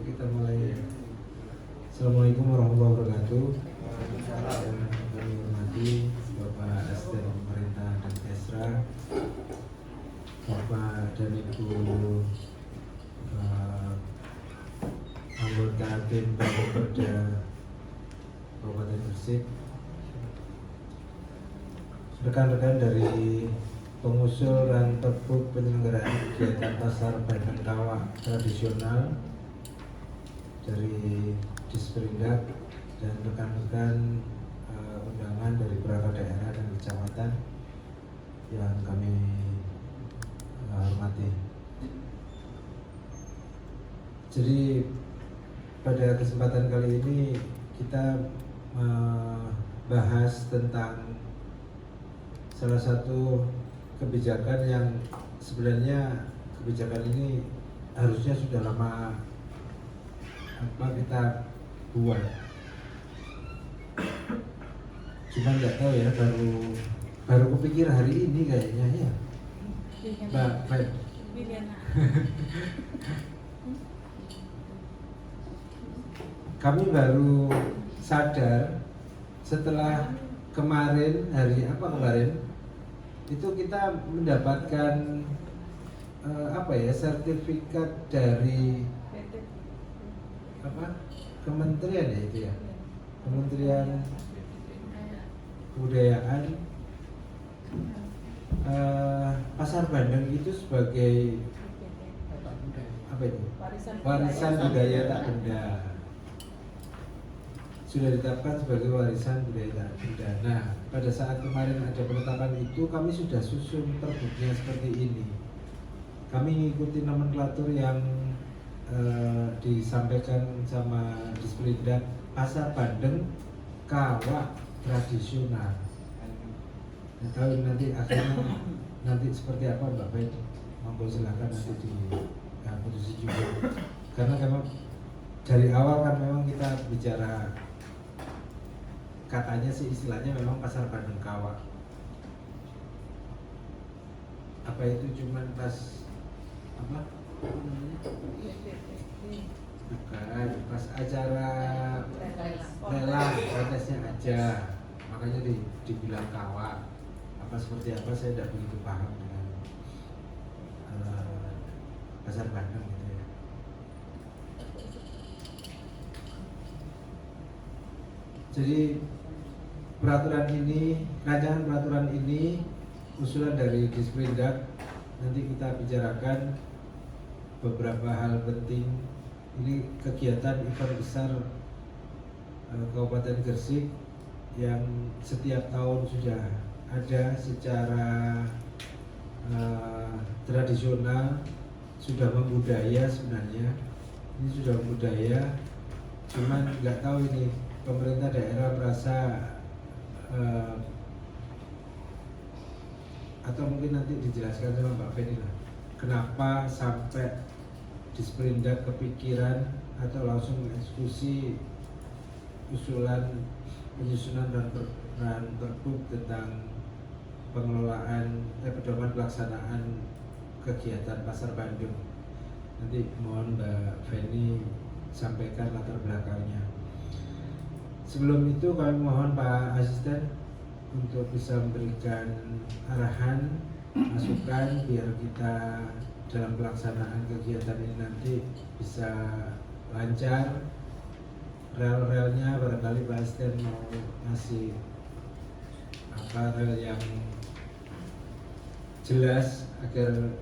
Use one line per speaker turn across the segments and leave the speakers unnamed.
kita mulai. Assalamualaikum warahmatullahi wabarakatuh. Yang kami hormati Bapak Asisten Pemerintah dan Kesra, Bapak dan Ibu anggota tim Pemda Kabupaten Gresik, rekan-rekan dari pengusul dan perbuk penyelenggaraan kegiatan pasar Bandeng Kawak tradisional dari Disperindak dan rekan-rekan undangan dari beberapa daerah dan kecamatan yang kami hormati. Jadi pada kesempatan kali ini kita membahas tentang salah satu kebijakan yang sebenarnya kebijakan ini harusnya sudah lama kita buat, cuma nggak tahu ya, baru kepikir hari ini kayaknya ya, Mbak Fed. Kami baru sadar setelah kemarin, hari apa kemarin itu kita mendapatkan sertifikat dari kementerian ya, itu ya, Kementerian Kebudayaan, Pasar Bandeng itu sebagai warisan budaya tak benda, sudah ditetapkan sebagai warisan budaya tak benda. Nah, pada saat kemarin ada penetapan itu, kami sudah susun perbuknya seperti ini. Kami mengikuti nomenklatur yang disampaikan sama Disperindak Pasar Bandeng Kawak tradisional. Nah, tahu nanti akhirnya nanti seperti apa Mbak Baik, monggo silakan nanti putusi juga. Karena dari awal kan memang kita bicara, katanya sih istilahnya memang Pasar Bandeng Kawak. Apa itu cuman pas bukan pas acara lelang protesnya aja, makanya dibilang kawak. Apa seperti apa saya tidak begitu paham dengan Pasar Bandeng gitu ya. Jadi rancangan peraturan ini usulan dari Disperindak. Nanti kita bicarakan beberapa hal penting. Ini kegiatan event besar Kabupaten Gresik yang setiap tahun sudah ada secara tradisional, sudah membudaya sebenarnya. Ini sudah membudaya, cuman nggak tahu ini pemerintah daerah merasa atau mungkin nanti dijelaskan sama Mbak Feni lah, kenapa sampai Disperindak kepikiran atau langsung mengeksekusi usulan penyusunan dan perbuk tentang pengelolaan pedoman pelaksanaan kegiatan Pasar Bandeng. Nanti mohon Mbak Feni sampaikan latar belakangnya. Sebelum itu kami mohon Pak Asisten untuk bisa memberikan arahan, masukan biar kita dalam pelaksanaan kegiatan ini nanti bisa lancar. Rel-relnya barangkali Pak Asisten mau ngasih rel yang jelas agar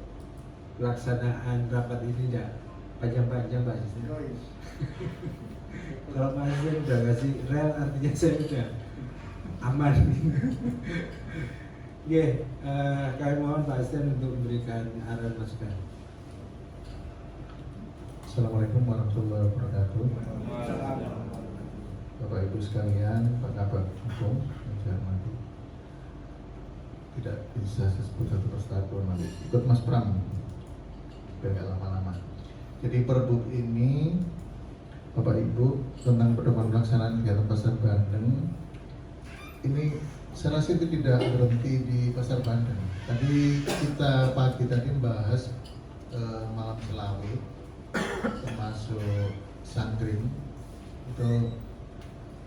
pelaksanaan rapat ini tidak panjang-panjang Pak Asisten. Kalau Pak Asisten udah ngasih rel, artinya saya udah aman. Oke, kami mohon Pak Asisten untuk memberikan arahan masukan.
Assalamualaikum warahmatullahi wabarakatuh. Bapak Ibu sekalian, Pak Kabak Hukum yang saya hormati. Tidak bisa saya sebut satu persatu, nanti ikut Mas Pram biar nggak lama-lama. Jadi perbuk ini Bapak Ibu tentang pedoman pelaksanaan kegiatan Pasar Bandeng ini saya rasa itu tidak berhenti di Pasar Bandeng. Tadi kita pagi tadi membahas malam Selawi termasuk Sangkring itu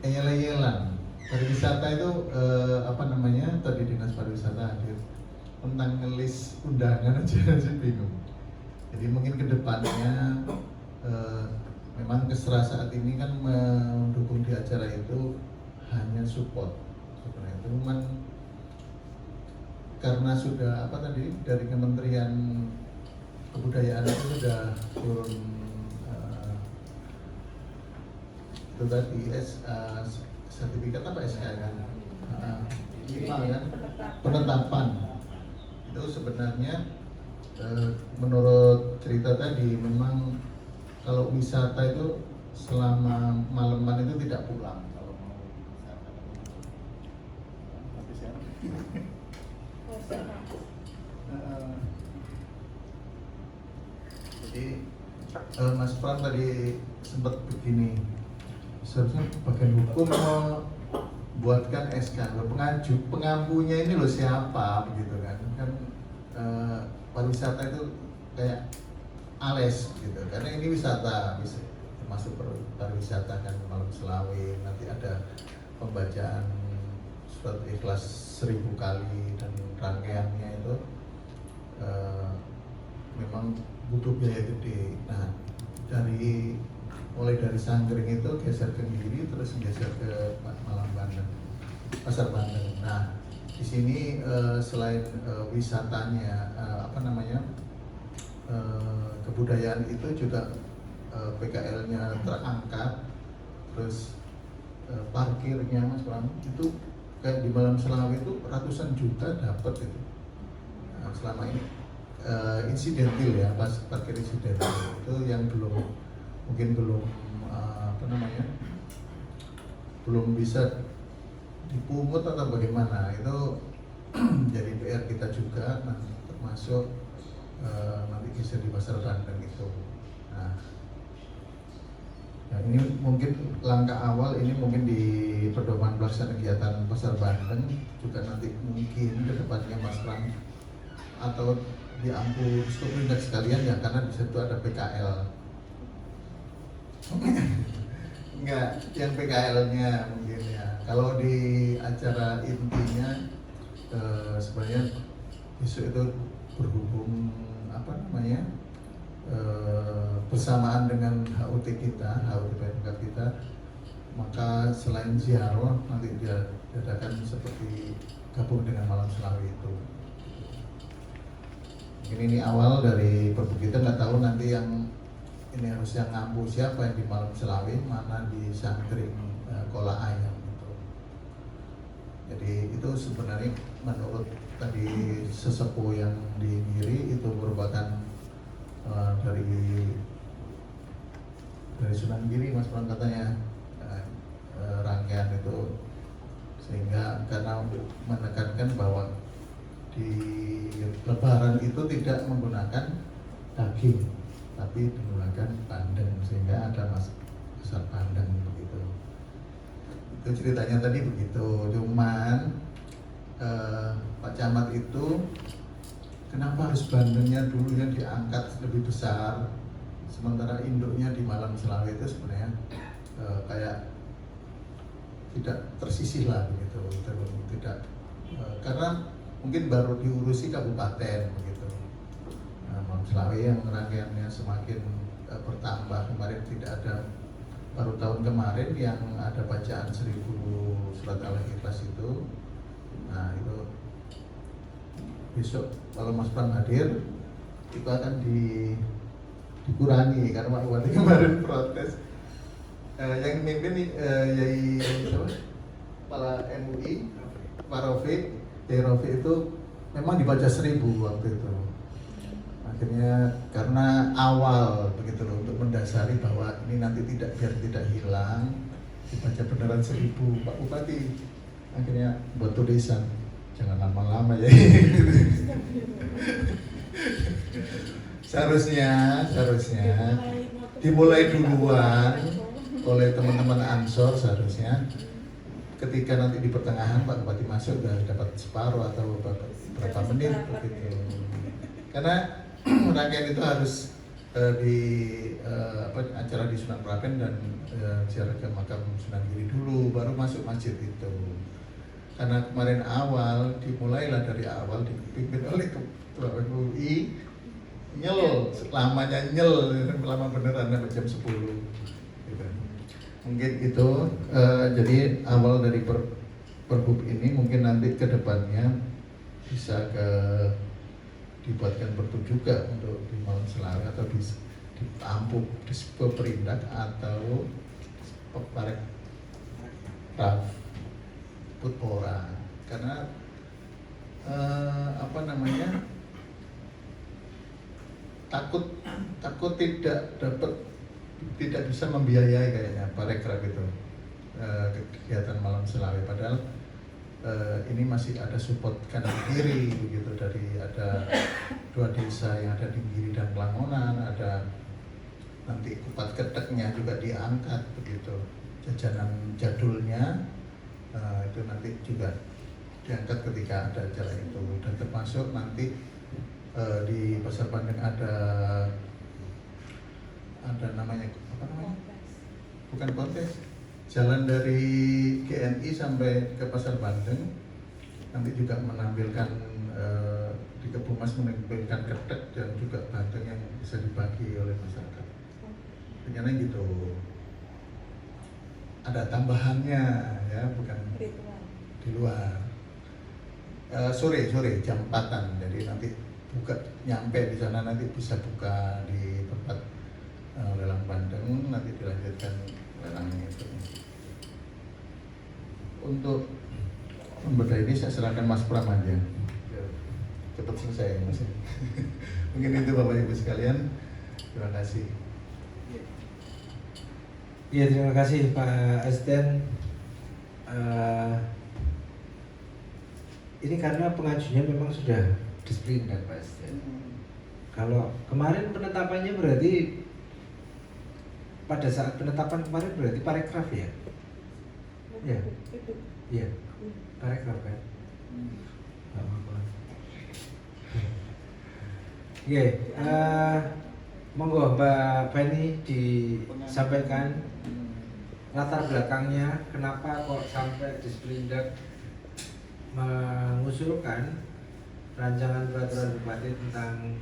eyel-eyelan. Pariwisata itu tadi dinas pariwisata hadir tentang ngelis undangan aja saya bingung. Jadi mungkin kedepannya memang Kesra saat ini kan mendukung di acara itu hanya support sebenarnya, cuman karena sudah dari Kementerian Kebudayaan itu sudah turun itu tadi sertifikat SK kan, kan penetapan itu sebenarnya menurut cerita tadi memang kalau wisata itu selama malaman itu tidak pulang kalau mau wisata. Jadi Mas Pram tadi sempat begini, seharusnya bagian hukum mau buatkan SK, pengampunya ini loh siapa begitu kan pariwisata itu kayak ales gitu, karena ini wisata termasuk pariwisata kan, Malam Selawi nanti ada pembacaan surat ikhlas 1000 kali dan rangkaiannya itu memang butuh biaya gede. Nah mulai dari Sangkring itu geser ke Giri, terus geser ke Malang Bandeng, Pasar Bandeng. Nah di sini selain wisatanya kebudayaan itu juga PKL-nya terangkat, terus parkirnya Mas Pram itu kayak di Malam Selawi itu ratusan juta dapat itu. Nah, selama ini insidentil ya, pas parkir insidentil itu yang mungkin belum bisa dipungut atau bagaimana, itu jadi PR kita juga. Nah, termasuk nanti geser di Pasar Bandeng itu. Nah, ini mungkin langkah awal, ini mungkin di pedoman pelaksanaan kegiatan Pasar Bandeng juga nanti mungkin ke depannya Mas Pram atau diampu stupindak sekalian ya, karena di situ ada PKL. Enggak, yang PKL-nya mungkin ya. Kalau di acara intinya sebenarnya besok itu berhubung bersamaan dengan HUT kita, HUT PMK kita, maka selain ziarah nanti diadakan seperti gabung dengan Malam Selawi itu. Mungkin ini awal dari perbukitan, nggak tahu nanti yang ini harus yang ngampu siapa, yang di Malam Selawi, mana di Sangkring Kola Ayam gitu. Jadi itu sebenarnya menurut tadi sesepuh yang di Giri itu merupakan dari Sunan Giri Mas Pram katanya rangkaian itu, sehingga karena menekankan bahwa di Lebaran itu tidak menggunakan daging tapi menggunakan bandeng, sehingga ada pasar bandeng begitu. Itu ceritanya tadi begitu. Cuman Pak Camat itu kenapa harus bandengnya dulu yang diangkat lebih besar, sementara induknya di Malam Selawi itu sebenarnya kayak tidak tersisih lah begitu, tidak karena mungkin baru diurusi kabupaten begitu. Nah, Malam Selawi yang rangkaiannya semakin bertambah, kemarin tidak ada, baru tahun kemarin yang ada bacaan 1000 surat al-ikhlas itu. Nah itu besok kalau Mas Pram hadir itu akan dikurangi karena Pak Bupati kemarin protes. Yang mimpin Yai Kepala MUI Pak Rofiq, Yai Rofiq itu memang dibaca 1000 waktu itu. Akhirnya karena awal begitu loh, untuk mendasari bahwa ini nanti biar tidak hilang, dibaca beneran 1000. Pak Bupati akhirnya buat tulisan, jangan lama-lama ya. Seharusnya dimulai duluan oleh teman-teman Ansor. Seharusnya ketika nanti di pertengahan Pak Bupati masuk udah dapat separuh atau berapa menit begitu. Karena rangkaian itu harus di acara di Sunan Prapen dan ziarah ke makam Sunan Giri dulu, baru masuk masjid itu. Karena kemarin awal dimulailah dari awal dipimpin oleh Ketua MUI, nyel, lamanya nyel, lama beneran sampai jam 10 gitu. Mungkin itu jadi awal dari Perhub ini, mungkin nanti ke depannya bisa dibuatkan perpu juga untuk di Malam Selawe atau di Ampuk, di Perindak atau Parekraf Putpora, karena takut tidak bisa membiayai kayaknya Parekraf itu kegiatan Malam Selawe, padahal ini masih ada support kanan kiri begitu, dari ada 2 desa yang ada di Giri dan Pelangonan, ada nanti Kupat Keteknya juga diangkat begitu, jajanan jadulnya itu nanti juga diangkat ketika ada acara itu, dan termasuk nanti di Pasar Bandeng ada namanya apa namanya? Bukan kontes. Jalan dari GNI sampai ke Pasar Bandeng nanti juga menampilkan di Kebumas menampilkan ketek dan juga bandeng yang bisa dibagi oleh masyarakat. Rencana gitu. Ada tambahannya ya, bukan di luar. Sore jam 4-an, jadi nanti buka nyampe di sana, nanti bisa buka di tempat lelang bandeng, nanti dilanjutkan lelangnya itu. Untuk membedah ini saya serahkan Mas Pram aja, cepat selesai Mas. Mungkin itu Bapak Ibu sekalian, terima kasih.
Iya, terima kasih Pak Asisten. Ini karena pengajunya memang sudah disiplin dan Pak Asisten. Kalau kemarin penetapannya berarti pada saat penetapan kemarin berarti Parekraf ya? Ya, iya, Parekraf kan? Iya, monggo Mbak Feni disampaikan latar belakangnya kenapa kok sampai Disperindak mengusulkan rancangan peraturan bupati tentang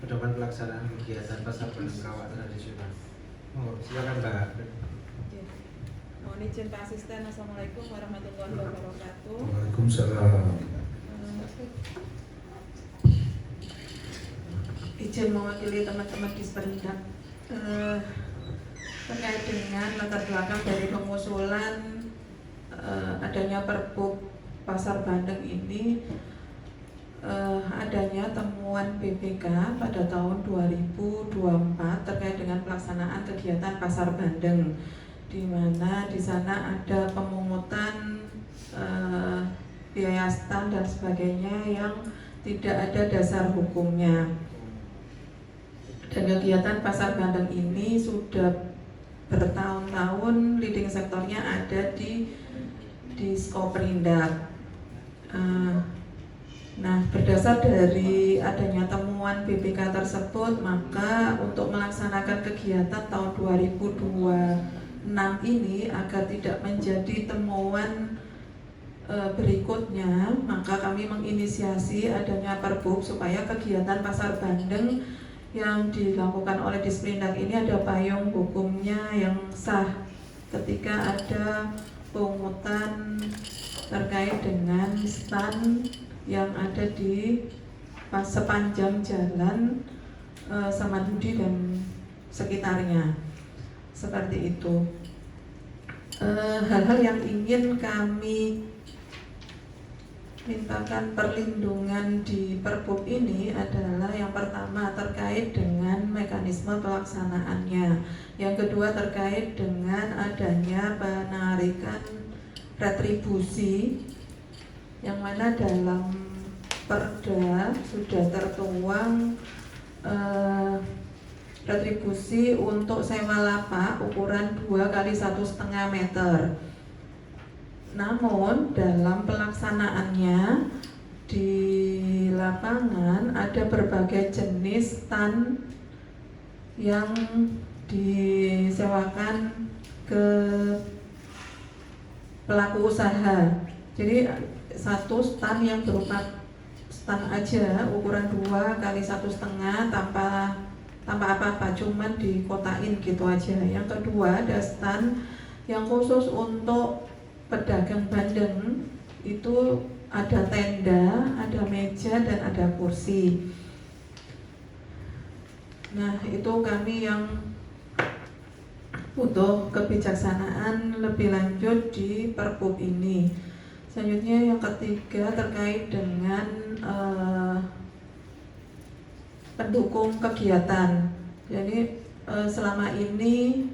pedoman pelaksanaan kegiatan pasar bandeng kawat tradisional. Monggo, silakan Mbak.
Mohon izin Pak Asisten. Assalamualaikum warahmatullahi wabarakatuh.
Waalaikumsalam.
Izin mewakili teman-teman Disperindak terkait dengan latar belakang dari pengusulan adanya Perpub Pasar Bandeng ini. Adanya temuan BPK pada tahun 2024 terkait dengan pelaksanaan kegiatan Pasar Bandeng, di mana di sana ada pemungutan biaya stan dan sebagainya yang tidak ada dasar hukumnya. Dan kegiatan Pasar Bandeng ini sudah bertahun-tahun leading sektornya ada di Skoperindak. Nah, berdasar dari adanya temuan BPK tersebut, maka untuk melaksanakan kegiatan tahun 2026 ini agar tidak menjadi temuan berikutnya, maka kami menginisiasi adanya Perpub supaya kegiatan Pasar Bandeng yang dilakukan oleh Disperindak ini ada payung hukumnya yang sah ketika ada pungutan terkait dengan stan yang ada di sepanjang jalan Samanhudi dan sekitarnya, seperti itu. Hal-hal yang ingin kami mintakan perlindungan di Perpub ini adalah yang pertama terkait dengan mekanisme pelaksanaannya, yang kedua terkait dengan adanya penarikan retribusi yang mana dalam Perda sudah tertuang retribusi untuk sewa lapak ukuran 2 kali 1,5 meter. Namun dalam pelaksanaannya di lapangan ada berbagai jenis stan yang disewakan ke pelaku usaha. Jadi satu stand yang berupa stand aja, ukuran 2 kali 1,5 tanpa apa-apa, cuman dikotain gitu aja. Yang kedua ada stand yang khusus untuk pedagang bandeng, itu ada tenda, ada meja, dan ada kursi. Nah, itu kami yang butuh kebijaksanaan lebih lanjut di Perbup ini. Selanjutnya yang ketiga terkait dengan pendukung kegiatan. Jadi selama ini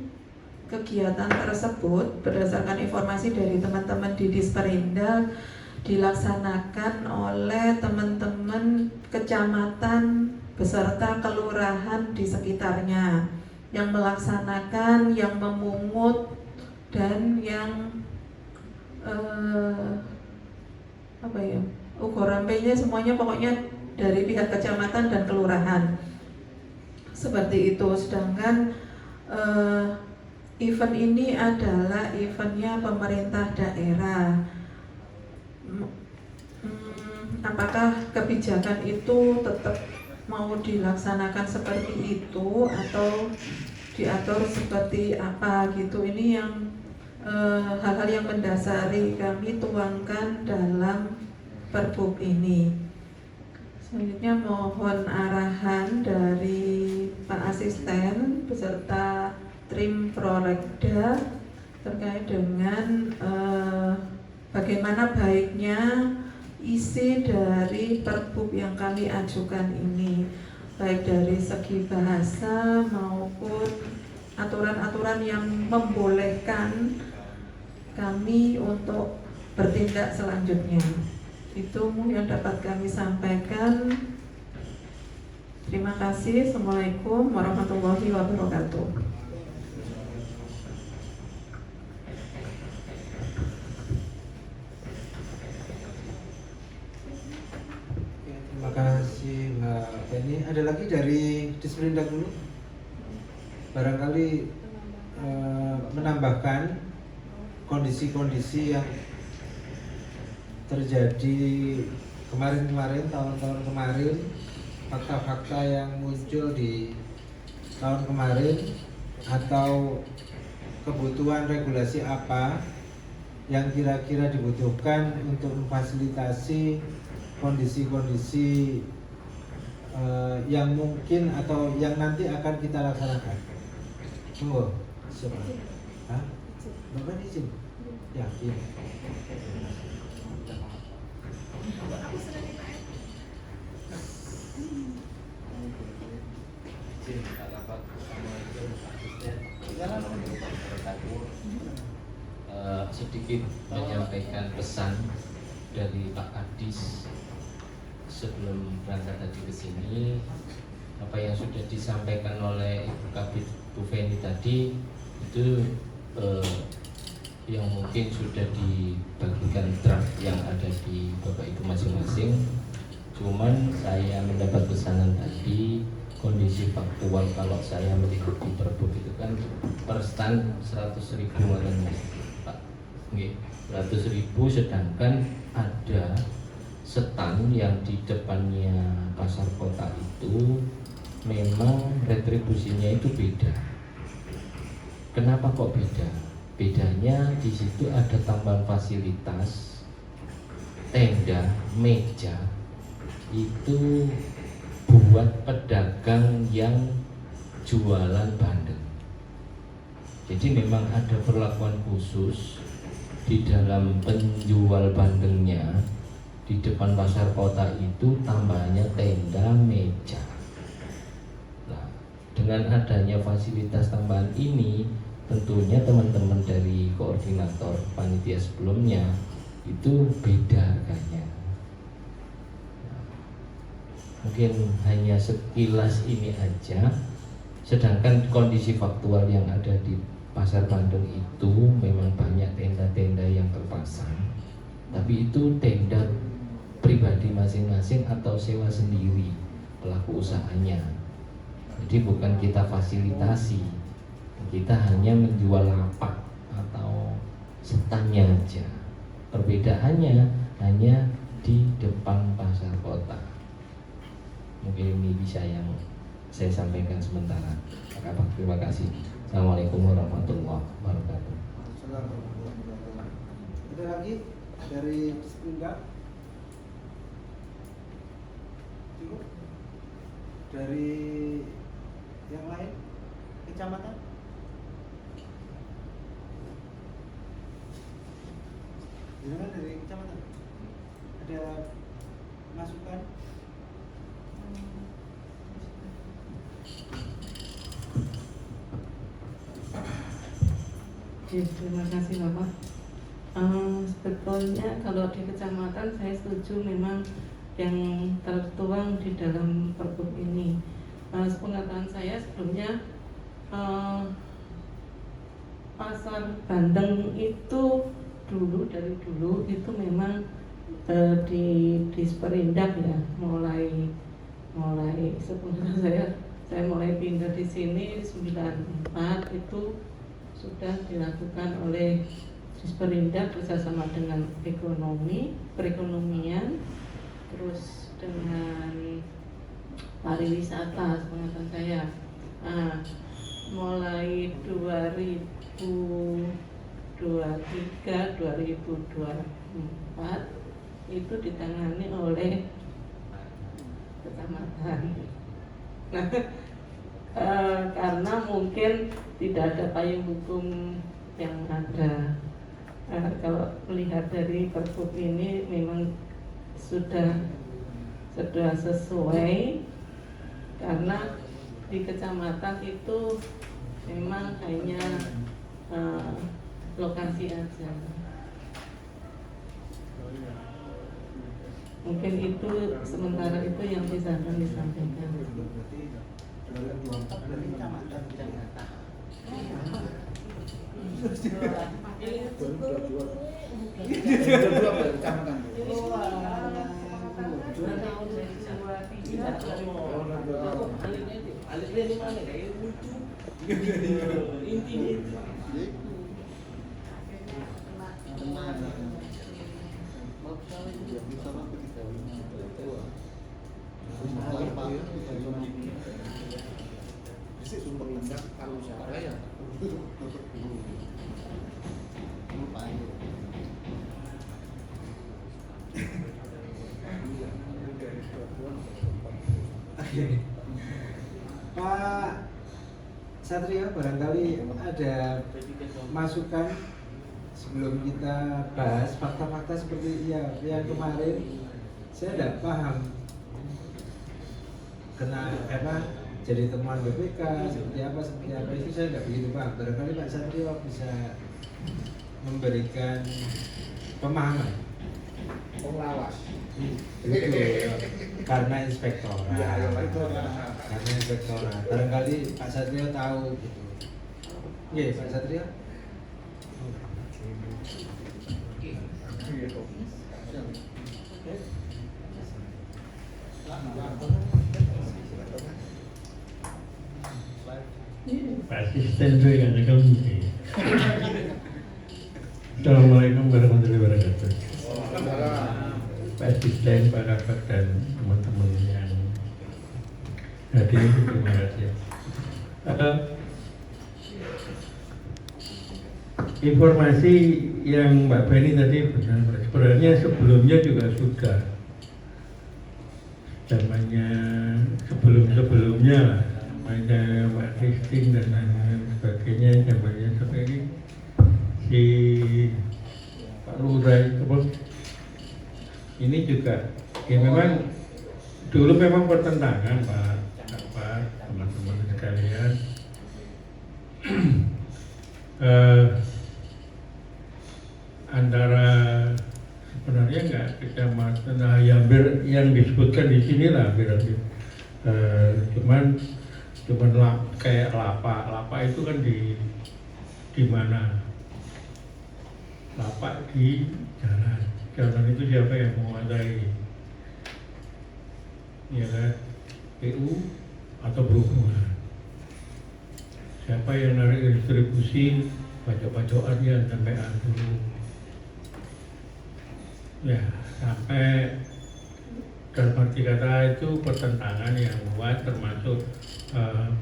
kegiatan tersebut berdasarkan informasi dari teman-teman di Disperindak dilaksanakan oleh teman-teman kecamatan beserta kelurahan di sekitarnya yang melaksanakan, yang memungut, dan yang UGORAMPE-nya semuanya pokoknya dari pihak kecamatan dan kelurahan seperti itu. Sedangkan event ini adalah eventnya pemerintah daerah. Apakah kebijakan itu tetap mau dilaksanakan seperti itu atau diatur seperti apa gitu? Ini yang hal-hal yang mendasari kami tuangkan dalam Perbup ini. Selanjutnya mohon arahan dari Pak Asisten beserta Trim Prorekda terkait dengan bagaimana baiknya isi dari Perbup yang kami ajukan ini, baik dari segi bahasa maupun aturan-aturan yang membolehkan kami untuk bertindak selanjutnya. Itu yang dapat kami sampaikan. Terima kasih. Assalamualaikum warahmatullahi wabarakatuh.
Terima kasih Mbak Penny. Ada lagi dari Disperindak dulu? Barangkali menambahkan kondisi-kondisi yang terjadi kemarin-kemarin, tahun-tahun kemarin, fakta-fakta yang muncul di tahun kemarin, atau kebutuhan regulasi apa yang kira-kira dibutuhkan untuk memfasilitasi kondisi-kondisi yang mungkin atau yang nanti akan kita laksanakan. Tunggu, siapa? Hah? Bapak izin? Ya, iya.
Sedikit menyampaikan pesan dari Pak Kadis sebelum berangkat tadi ke sini. Apa yang sudah disampaikan oleh Ibu Kabid Bu Feni tadi itu yang mungkin sudah dibagikan draft yang ada di Bapak Ibu masing-masing. Cuman saya mendapat pesanan tadi, kondisi faktual kalau saya melihat di Perbup itu kan per stand 100.000 Pak. Nggih, 100.000, sedangkan ada stand yang di depannya pasar kota itu memang retribusinya itu beda. Kenapa kok beda? Bedanya di situ ada tambahan fasilitas tenda, meja itu buat pedagang yang jualan bandeng. Jadi memang ada perlakuan khusus di dalam penjual bandengnya. Di depan pasar kota itu tambahnya tenda, meja. Nah, dengan adanya fasilitas tambahan ini, tentunya teman-teman dari koordinator panitia sebelumnya itu beda harganya. Mungkin hanya sekilas ini aja. Sedangkan kondisi faktual yang ada di pasar Bandeng itu memang banyak tenda-tenda yang terpasang, tapi itu tenda pribadi masing-masing atau sewa sendiri pelaku usahanya. Jadi bukan kita fasilitasi, kita hanya menjual lapak atau stand-nya aja. Perbedaannya hanya di depan pasar kota. Mungkin ini bisa yang saya sampaikan sementara. Pak Kabak, terima kasih. Assalamualaikum warahmatullahi wabarakatuh.
Ada lagi dari Sprindak? Cukup? Dari yang lain? Kecamatan? Gimana dari kecamatan? Ada masukan?
Terima kasih Bapak. Sebetulnya kalau di kecamatan saya setuju memang yang tertuang di dalam pergub ini. Sepengetahuan saya sebelumnya pasar bandeng itu dari dulu itu memang di Sperindak ya, mulai sepengetahuan saya mulai pindah di sini 94 itu sudah dilakukan oleh Disperindak bersama dengan perekonomian, terus dengan pariwisata sepengetahuan saya. Mulai 2023 2024 itu ditangani oleh kecamatan. Nah, karena mungkin tidak ada payung hukum yang ada. Kalau melihat dari pergub ini memang sudah sesuai, karena di kecamatan itu memang hanya lokasi aja. Mungkin itu sementara itu yang bisa kami sampaikan.
Dari kecamatan Jakarta. Pak Satrio, barangkali ada masukan sebelum kita bahas fakta-fakta seperti yang kemarin. Saya tidak paham jadi temuan BPK seperti apa itu saya tidak begitu paham. Barangkali Pak Satrio bisa memberikan pemahaman.
Pengawas.
Itu karena inspektorat. Barangkali Pak Satrio tahu gitu. Iya, Pak Satrio.
Pak Asisten juga kan kamu. Assalamualaikum warahmatullahi wabarakatuh. Pak Asisten, Pak Kabak dan teman-teman yang hadir, terima kasih. Informasi yang Mbak Beni tadi benar, sebenarnya sebelumnya juga sudah zamannya sebelumnya lah, zamannya Mbak Christine dan lain-lain sebagainya, zamannya seperti si Pak Lurah itu ini juga ya memang dulu memang pertentangan Pak teman-teman sekalian. Antara sebenarnya nggak kecamatan yang disebutkan di sini lah cuman kayak lapak itu kan di mana lapak di jalan itu siapa yang menguasai, ya kan, PU atau berhubungan. siapa yang narik distribusi pajak-pajakannya sampai dulu. Ya, sampai dalam arti kata itu pertentangan yang kuat, termasuk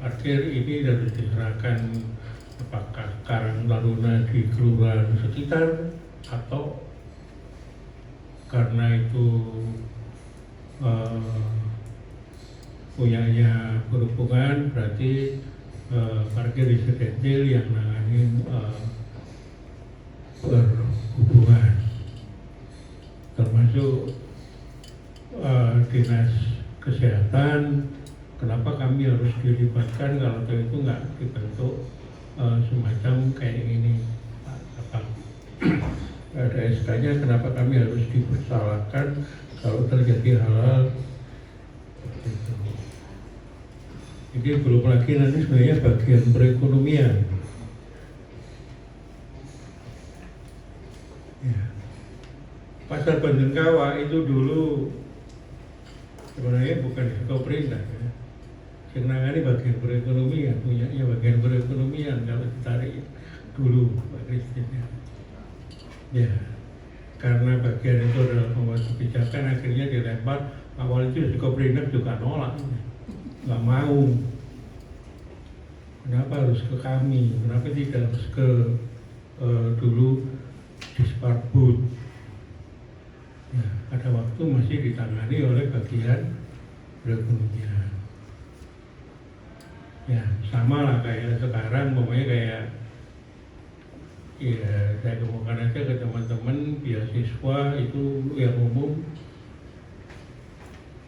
parkir ini harus diserahkan apakah Karang Taruna di kelurahan sekitar atau karena itu punyanya berhubungan, berarti parkir residensial yang nanganin berhubungan, termasuk dinas kesehatan. Kenapa kami harus dilibatkan kalau itu nggak dibentuk semacam kayak ini, apa ada SK-nya, kenapa kami harus dipersalahkan kalau terjadi hal-hal seperti itu. Jadi belum lagi nanti sebenarnya bagian perekonomian. Ya. Pasar Bandeng Kawah itu dulu sebenarnya bukan pemerintah ya. Yang nangani bagian perekonomian, punyanya bagian perekonomian kalau ditarik dulu Pak Kristin ya. Ya, karena bagian itu adalah membuat kebijakan, akhirnya dilempar. Awal itu pemerintah juga nolak, nggak mau. Kenapa harus ke kami? Kenapa tidak harus ke dulu Disparbud? Ya, ada waktu masih ditangani oleh bagian perekonomian. Ya, sama lah kayak sekarang, pokoknya kayak ya saya kemukakan aja ke teman-teman beasiswa itu yang umum.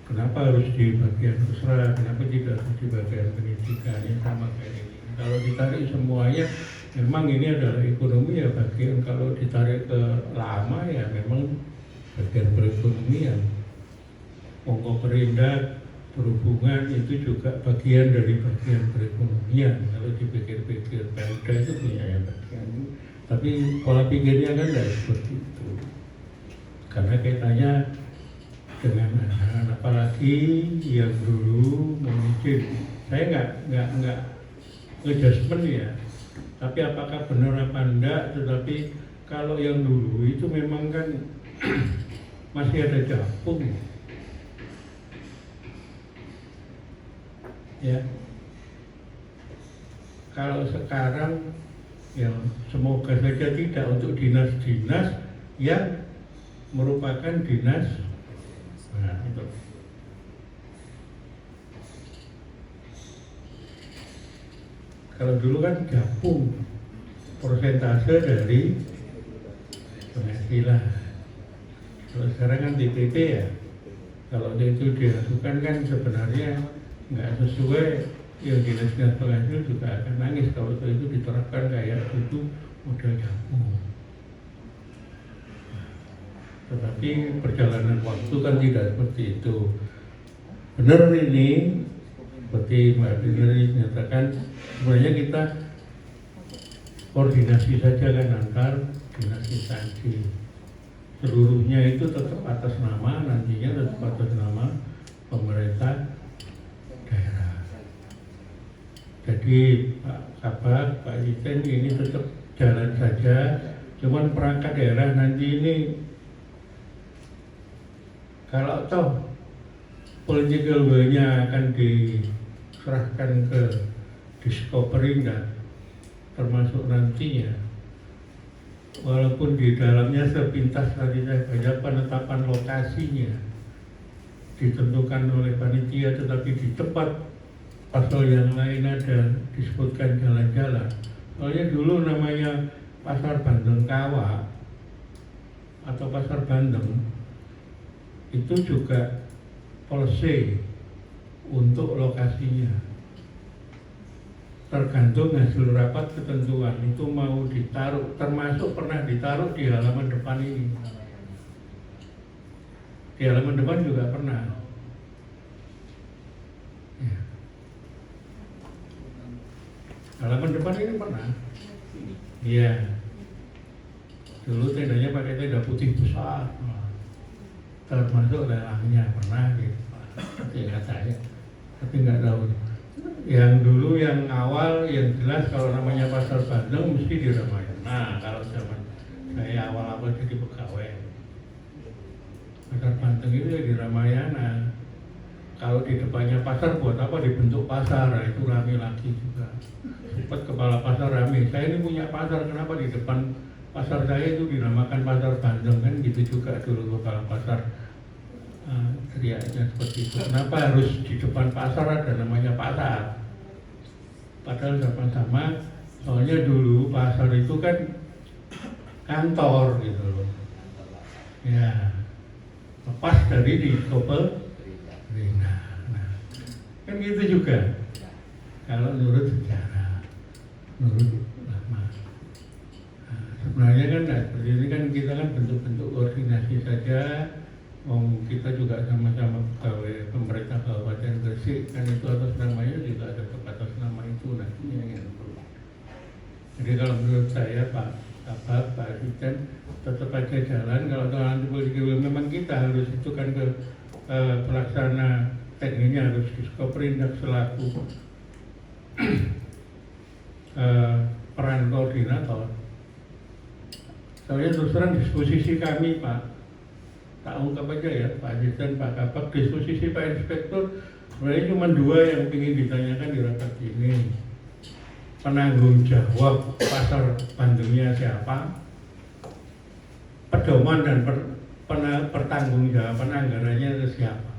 Kenapa harus di bagian pusra, kenapa tidak harus di bagian pendidikan, yang sama kayak ini. Kalau ditarik semuanya, memang ini adalah ekonomi ya bagian, kalau ditarik ke lama ya memang bagian perekonomian. Pokok perindak, perhubungan itu juga bagian dari bagian perekonomian. Kalau dipikir-pikir Pemda itu punya ya bagian, tapi pola pikirnya kan tidak seperti itu. Karena kaitannya dengan anak, apalagi yang dulu mungkin saya nggak ngejudgement ya. Tapi apakah benar apa enggak? Tetapi kalau yang dulu itu memang kan masih ada Japung. Ya, kalau sekarang ya semoga saja tidak untuk dinas-dinas yang merupakan dinas. Nah, itu. Kalau dulu kan gabung persentase dari penghasilan. Kalau sekarang kan DPP ya. Kalau itu dilakukan kan sebenarnya nggak sesuai, yang dinas-dinas penghasil juga akan nangis kalau itu diterapkan kayak itu model gabung. Tetapi perjalanan waktu kan tidak seperti itu. Benar ini, seperti Mbak Dineri menyatakan, sebenarnya kita koordinasi saja kan antar dinas instansi. Seluruhnya itu tetap atas nama, nantinya tetap atas nama pemerintah daerah. Jadi Pak Kabak, Pak Yiten ini tetap jalan saja. Cuman perangkat daerah nanti ini kalau toh political will-nya akan diserahkan ke Disperindak, termasuk nantinya, walaupun di dalamnya sepintas tadi saya baca penetapan lokasinya ditentukan oleh panitia, tetapi di tempat pasal yang lain ada disebutkan jalan-jalan. Soalnya dulu namanya Pasar Bandeng Kawah atau Pasar Bandeng itu juga policy untuk lokasinya. Tergantung hasil rapat ketentuan itu mau ditaruh, termasuk pernah ditaruh di halaman depan ini. Di halaman depan juga pernah. Ya. Halaman depan ini pernah. Iya. Dulu tendanya pakai tenda putih besar. Termasuk lelangnya pernah gitu. Ingat saya. Tapi nggak tahu. yang dulu yang awal yang jelas kalau namanya pasar Bandeng mesti di Ramayana. Kalau zaman saya awal-awal jadi pegawai, pasar Bandeng itu ya di Ramayana. Kalau di depannya pasar buat apa dibentuk pasar? Nah, itu rame lagi juga. Sempat kepala pasar rame. Saya ini punya pasar, kenapa di depan pasar saya itu dinamakan pasar Bandeng, kan gitu juga dulu kepala pasar. Teriaknya seperti itu. Kenapa harus di depan pasar ada namanya pasar? Padahal sama-sama. Soalnya dulu pasar itu kan kantor gitu loh. Ya, lepas dari di Kopel. Nah, kan gitu juga. Kalau menurut sejarah, menurut lama. Nah, sebenarnya kan seperti ini kan kita kan bentuk-bentuk koordinasi saja. Kita juga sama-sama pegawai pemerintah Kabupaten Gresik, kan itu atas namanya juga ada atas nama itu nantinya yang perlu. Jadi kalau menurut saya Pak Asisten tetap aja jalan. Kalau nanti politik memang kita harus itu kan ke pelaksana tekniknya harus Diskoperindak selaku peran koordinator. Soalnya terus terang disposisi kami Pak, tak ungkap aja ya Pak Asisten, Pak Kabak, disposisi Pak Inspektur sebenarnya cuma dua yang ingin ditanyakan di rapat ini. Penanggung jawab pasar Bandengnya siapa, pedoman dan pertanggungjawaban anggarannya itu siapa.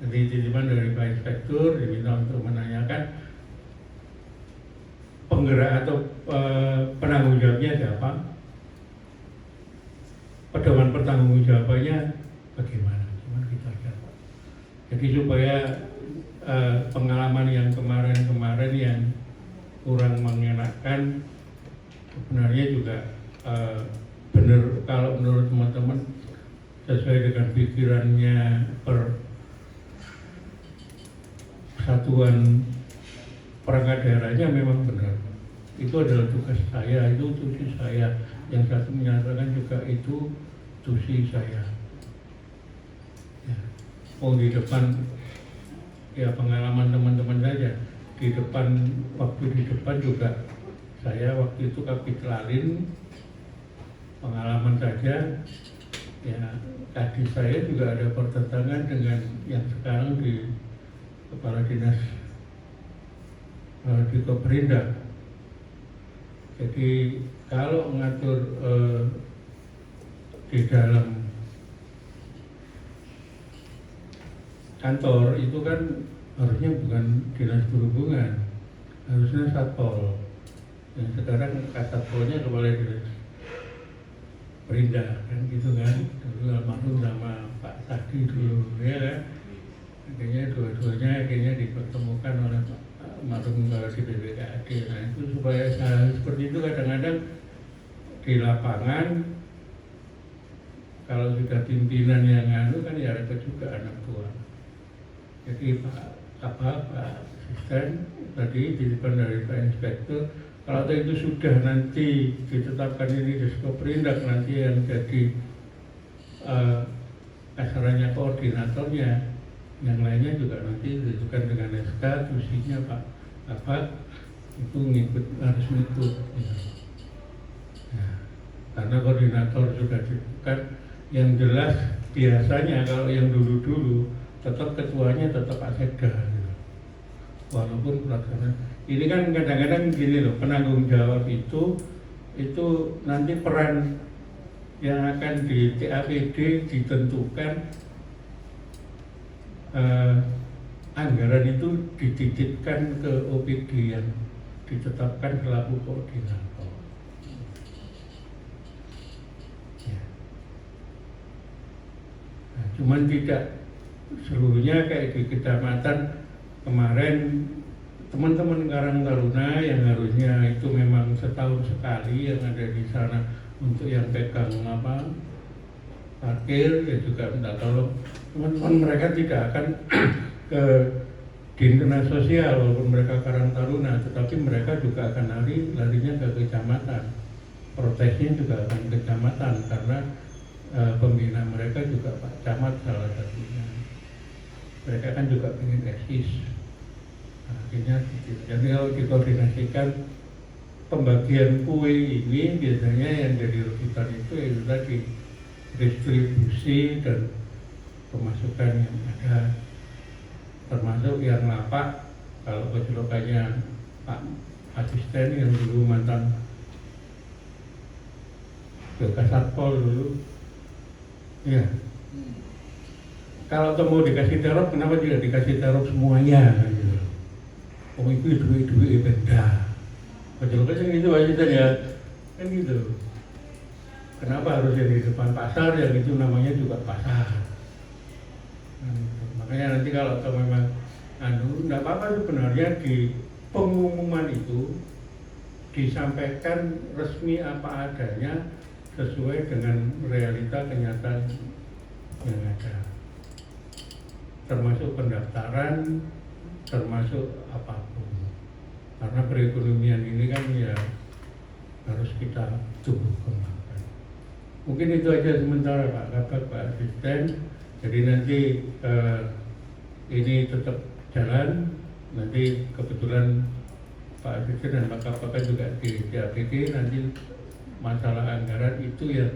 Jadi titipan dari Pak Inspektur diminta untuk menanyakan penggerak atau penanggung jawabnya siapa, pedoman pertanggungjawabannya bagaimana. Cuma gitu aja. Jadi supaya pengalaman yang kemarin-kemarin yang kurang mengenakan sebenarnya juga benar kalau menurut teman-teman sesuai dengan pikirannya persatuan perangkat daerahnya memang benar. Itu adalah tugas saya, itu tugas saya. Yang satu menyatakan juga itu tugas saya. Ya. Di depan ya pengalaman teman-teman saja di depan, waktu di depan juga saya waktu itu kapitalalin pengalaman saja ya. Tadi saya juga ada pertentangan dengan yang sekarang di kepala dinas di Koperindak. Jadi kalau mengatur di dalam kantor itu kan harusnya bukan dinas perhubungan, harusnya satpol. Yang sekarang satpolnya kepala dinas Perindak kan gitu kan. Dulu almarhum sama Pak Sadi dulu ya kan. Akhirnya dua-duanya dipertemukan oleh Pak almarhum di BPKAD. Nah itu supaya seperti itu kadang-kadang di lapangan kalau sudah pimpinan yang nganu kan ya repot juga anak buah. Jadi Pak Asisten tadi titipan dari Pak Inspektur, kalau itu sudah nanti ditetapkan ini Diskoperindak, nanti yang jadi kasarannya koordinatornya, yang lainnya juga nanti ditentukan dengan SK, tusinya Pak itu harus ngikut. Ya. Karena koordinator sudah ditentukan, yang jelas biasanya kalau yang dulu-dulu tetap ketuanya tetap Aseda gitu. Walaupun pelaksanaan ini kan kadang-kadang gini loh, penanggung jawab itu nanti peran yang akan di TAPD ditentukan, anggaran itu dititipkan ke OPD yang ditetapkan selaku koordinator. Ya. Nah, cuman tidak seluruhnya kayak di kecamatan kemarin teman-teman Karang Taruna yang harusnya itu memang setahun sekali yang ada di sana untuk yang pegang parkir ya juga minta tolong. Teman-teman mereka tidak akan ke dinas sosial walaupun mereka Karang Taruna, tetapi mereka juga akan larinya ke kecamatan. Protesnya juga akan ke kecamatan karena pembina mereka juga Pak Camat salah satunya. mereka kan juga ingin eksis. Nah, akhirnya gitu. Jadi kalau dikoordinasikan pembagian kue ini biasanya yang jadi rujukan itu tadi distribusi dan pemasukan yang ada, termasuk yang lapak. Kalau kecelokannya Pak Asisten yang dulu mantan Kasatpol dulu, ya. Kalau temu dikasih terop, kenapa tidak dikasih terop semuanya? Gitu. Oh itu duit benda. Kecelokanya gitu aja ya, kan gitu. Kenapa harus yang di depan pasar, yang itu namanya juga pasar. Makanya nanti kalau memang tidak apa-apa sebenarnya di pengumuman itu disampaikan resmi apa adanya sesuai dengan realita kenyataan yang ada, termasuk pendaftaran, termasuk apapun. Karena perekonomian ini kan ya harus kita tumbuh kembangkan. Mungkin itu aja sementara Pak Kabak, Pak Asisten. Jadi nanti ini tetap jalan. Nanti kebetulan Pak Asisten dan Pak Kabak juga di APD, nanti masalah anggaran itu yang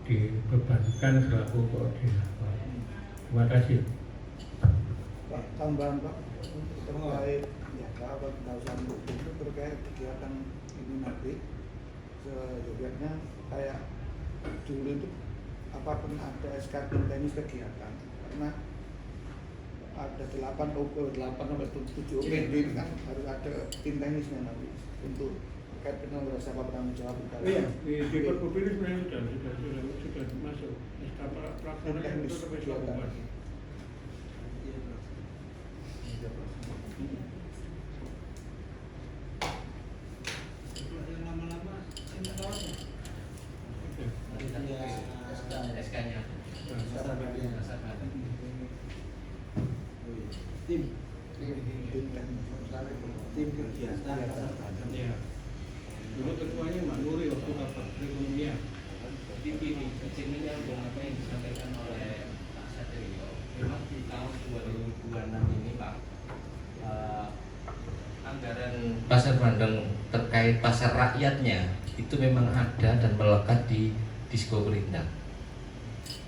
dibebankan selaku koordinator. Terima kasih.
Pak, tambahan Pak terkait ya kawasan itu terkait kegiatan ini nanti sejujurnya kayak dulu itu apapun ada SK tenis kegiatan karena ada 8 sampai 7 OPD ini kan harus ada tim tenisnya nanti untuk terkait dengan siapa bertanggung jawab.
Iya, di Perpub ini sebenarnya sudah masuk. Pelaksanaan itu sampai Kabupaten.
SK-nya.
Tim kegiatan.
Ya. Dulu ketuanya Mak Nuri waktu rapat perekonomian.
Jadi gini, ini nyambung apa yang disampaikan oleh Pak Satrio. Memang di tahun 2026 ini Pak, anggaran pasar Bandeng terkait pasar rakyatnya itu memang ada dan melekat di Disko Perindak.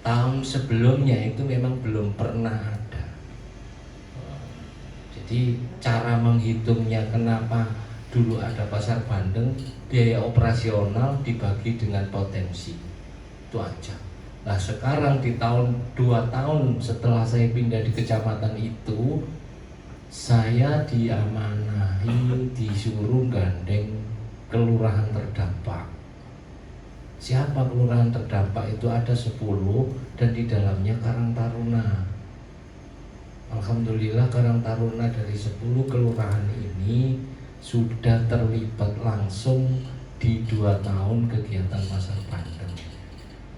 Tahun sebelumnya itu memang belum pernah ada. Jadi cara menghitungnya kenapa dulu ada pasar Bandeng, biaya operasional dibagi dengan potensi, itu aja. Nah sekarang di tahun 2 tahun setelah saya pindah di kecamatan itu, saya diamanahi disuruh gandeng kelurahan terdampak. Siapa kelurahan terdampak itu? Ada 10 dan di dalamnya Karang Taruna. Alhamdulillah Karang Taruna dari 10 kelurahan ini sudah terlibat langsung di 2 tahun kegiatan pasar Bandeng.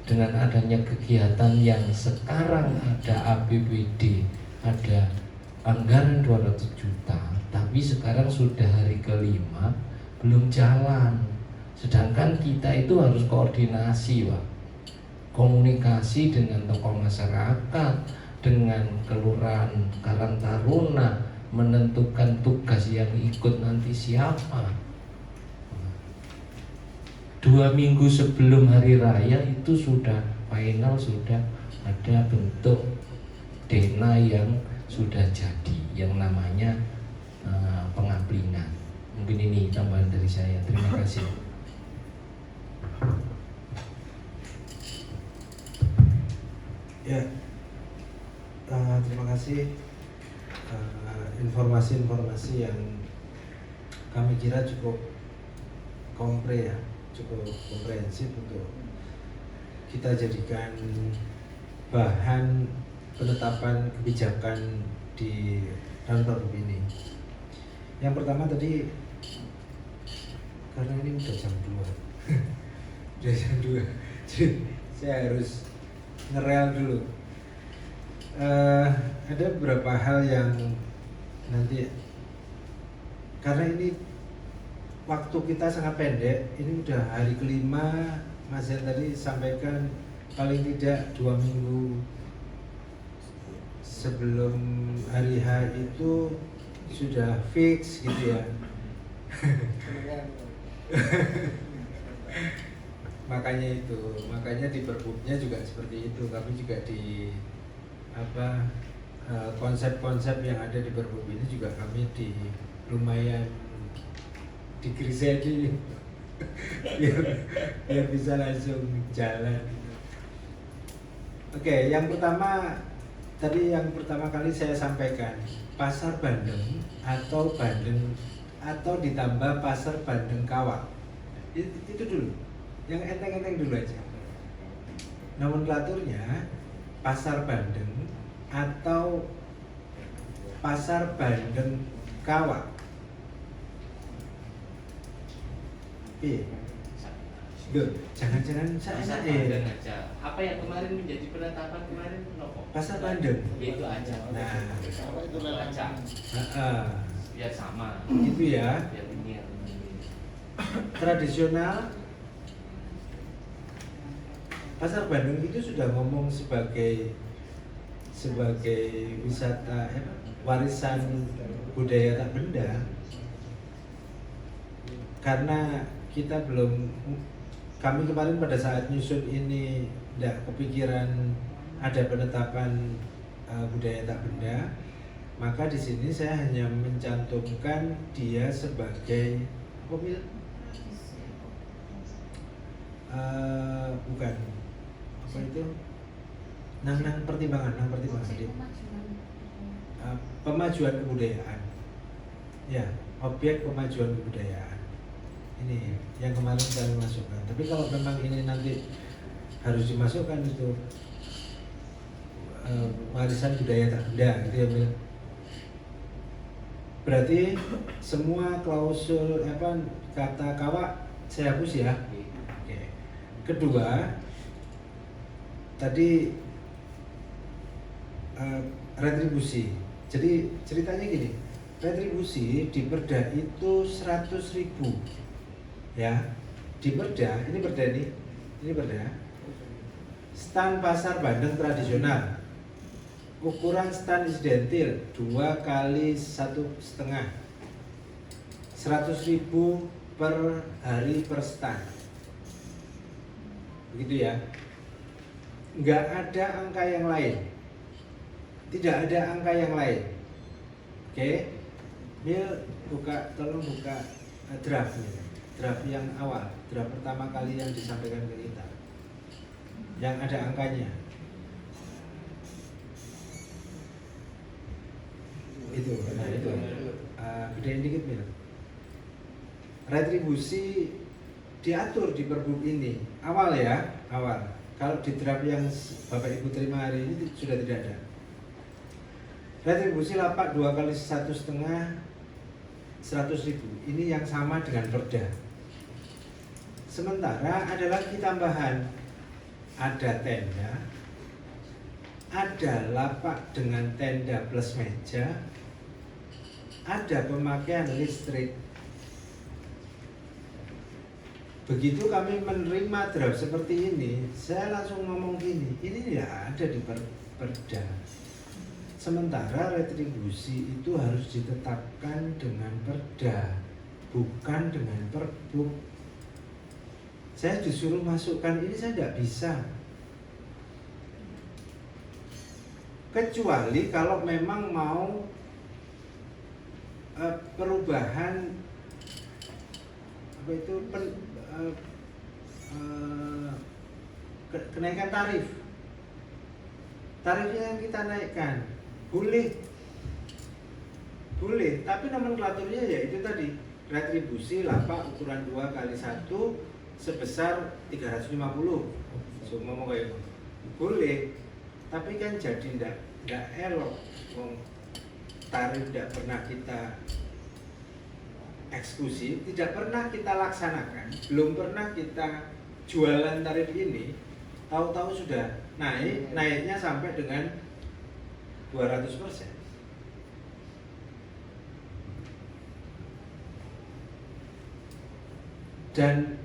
Dengan adanya kegiatan yang sekarang ada APBD, ada anggaran 200 juta, tapi sekarang sudah hari ke-5 belum jalan. Sedangkan kita itu harus koordinasi Pak, komunikasi dengan tokoh masyarakat, dengan kelurahan Karang Taruna, menentukan tugas yang ikut nanti siapa. 2 minggu sebelum hari raya itu sudah final, sudah ada bentuk dena yang sudah jadi, yang namanya pengamplinan. Mungkin ini tambahan dari saya. Terima kasih.
Ya, terima kasih informasi-informasi yang kami kira cukup komprehensif untuk kita jadikan bahan penetapan kebijakan di dalam Perpub ini. Yang pertama tadi, karena ini udah jam 2 udah jam 2 jadi saya harus ngerel dulu. Ada beberapa hal yang nanti, karena ini waktu kita sangat pendek, ini udah hari ke-5, Mas Zen tadi sampaikan paling tidak 2 minggu sebelum hari H itu sudah fix gitu ya. makanya di perbuknya juga seperti itu. Kami juga di konsep-konsep yang ada di perbuk ini juga kami lumayan digrisedi biar bisa langsung jalan. Oke, yang pertama kali saya sampaikan pasar Bandeng atau ditambah pasar Bandeng Kawak. Itu dulu, yang enteng-enteng dulu aja. Nomenklaturnya pasar Bandeng atau pasar Bandeng Kawak. Iya. Jangan-jangan
Pasar Bandeng aja. Apa yang kemarin menjadi penetapan kemarin nopo?
Pasar Bandeng.
Itu aja.
Nah,
itu aja. Biar sama.
Gitu ya.
Biar ini.
Tradisional pasar Bandeng itu sudah ngomong sebagai wisata warisan budaya tak benda, karena kami kemarin pada saat nyusun ini tidak kepikiran ada penetapan budaya tak benda, maka di sini saya hanya mencantumkan dia sebagai pemilik bukan apa itu nang pertimbangan pemajuan kebudayaan ya, objek pemajuan kebudayaan ini yang kemarin kami masukkan. Tapi kalau memang ini nanti harus dimasukkan itu warisan budaya tak benda gitu ya, berarti semua klausul kata kawak saya hapus ya. Oke. Kedua, tadi retribusi. Jadi ceritanya gini, retribusi di Perda itu 100.000 ya. Di Perda, ini Perda. Stand pasar Bandeng tradisional. Ukuran stand insidentil 2 kali 1,5. 100.000 per hari per stand. Begitu ya. Nggak ada angka yang lain. Tidak ada angka yang lain. Oke. Mil tolong buka draftnya. Draft yang awal, draft pertama kali yang disampaikan ke kita. Yang ada angkanya. Itu. Gedein dikit Mil. Retribusi diatur di perbuk ini. Awal ya, awal. Kalau di draft yang Bapak Ibu terima hari ini sudah tidak ada. Retribusi lapak 2 kali 1,5 100.000. Ini yang sama dengan Perda. Sementara ada lagi tambahan. Ada tenda, ada lapak dengan tenda plus meja, ada pemakaian listrik. Begitu kami menerima draft seperti ini, saya langsung ngomong gini, ini tidak ada di Perda. Sementara retribusi itu harus ditetapkan dengan Perda, bukan dengan Perbuk. Saya disuruh masukkan ini, saya tidak bisa. Kecuali kalau memang mau perubahan kenaikan tarif. Tarifnya yang kita naikkan boleh, tapi nomenklaturnya ya itu tadi, retribusi lapak ukuran 2 kali 1 sebesar 350. So ngomong kayak boleh, tapi kan jadi ndak elok. Tarif tidak pernah kita eksekusi, tidak pernah kita laksanakan, belum pernah kita jualan tarif ini, tahu-tahu sudah naiknya sampai dengan 200%. Dan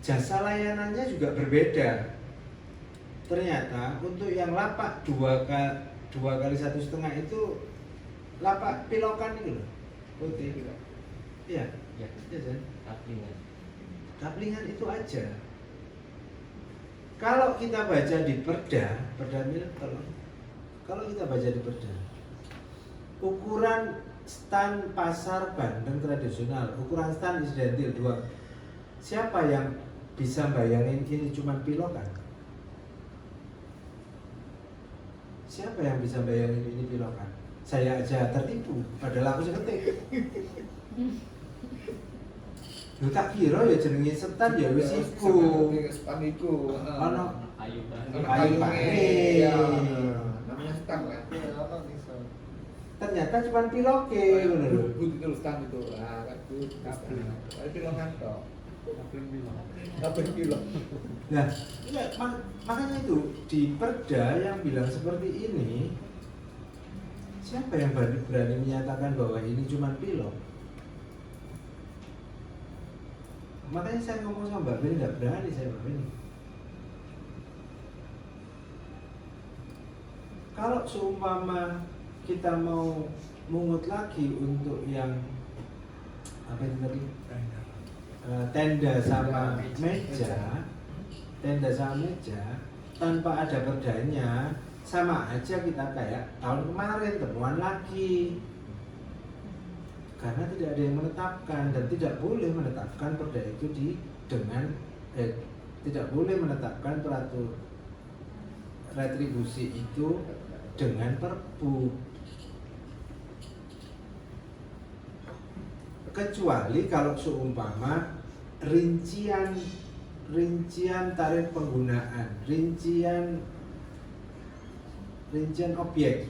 jasa layanannya juga berbeda. ternyata untuk yang lapak 2 kali 1,5 itu lapak pilokan itu loh, putih. Iya,
Ya,
iya Jan.
kaplingan.
Kaplingan itu aja. Kalau kita baca di perda Mil, kalau kita baca di perda, ukuran stand pasar bandeng tradisional, ukuran stand isidentil 2. Siapa yang bisa bayangin ini cuma pilokan? Siapa yang bisa bayangin ini pilokan? Saya aja tertipu, padahal aku seketik. Lu tak kira ya jenenge stand ya wis iku.
Span iku.
Ono
Ayu banget.
Ayu Pak.
Ya, namanya stan lah.
Ternyata cuma piloke ngono lho.
But itu stan itu. Ah, kan but. Tapi pilongan tok. Kabeh pilong.
Nah, iya, makanya itu di perda yang bilang seperti ini, siapa yang berani menyatakan bahwa ini cuma pilok? Makanya saya ngomong sama Mbak Beni, nggak berani saya Mbak Beni. Kalau seumpama kita mau mungut lagi untuk yang apa itu tadi? Tenda sama meja, tanpa ada perdanya, sama aja kita kayak tahun kemarin temuan lagi. Karena tidak ada yang menetapkan dan tidak boleh menetapkan perda itu tidak boleh menetapkan peraturan retribusi itu dengan perpu, kecuali kalau seumpama rincian tarif penggunaan, rincian objek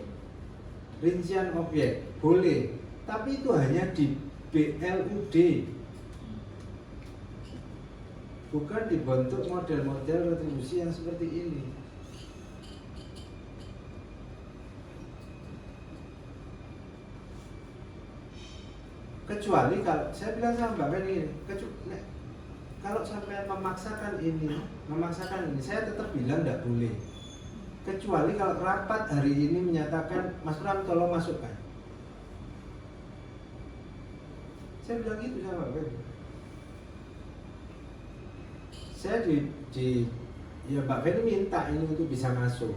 boleh, tapi itu hanya di BLUD, bukan dibentuk model-model retribusi yang seperti ini. Kecuali kalau saya bilang sama Mbak Beni, kalau sampai memaksakan ini, saya tetap bilang tidak boleh. Kecuali kalau rapat hari ini menyatakan, Mas Pram tolong masukkan. Saya bilang gitu sama Mbak Beni. Saya ya Mbak Beni minta ini untuk bisa masuk.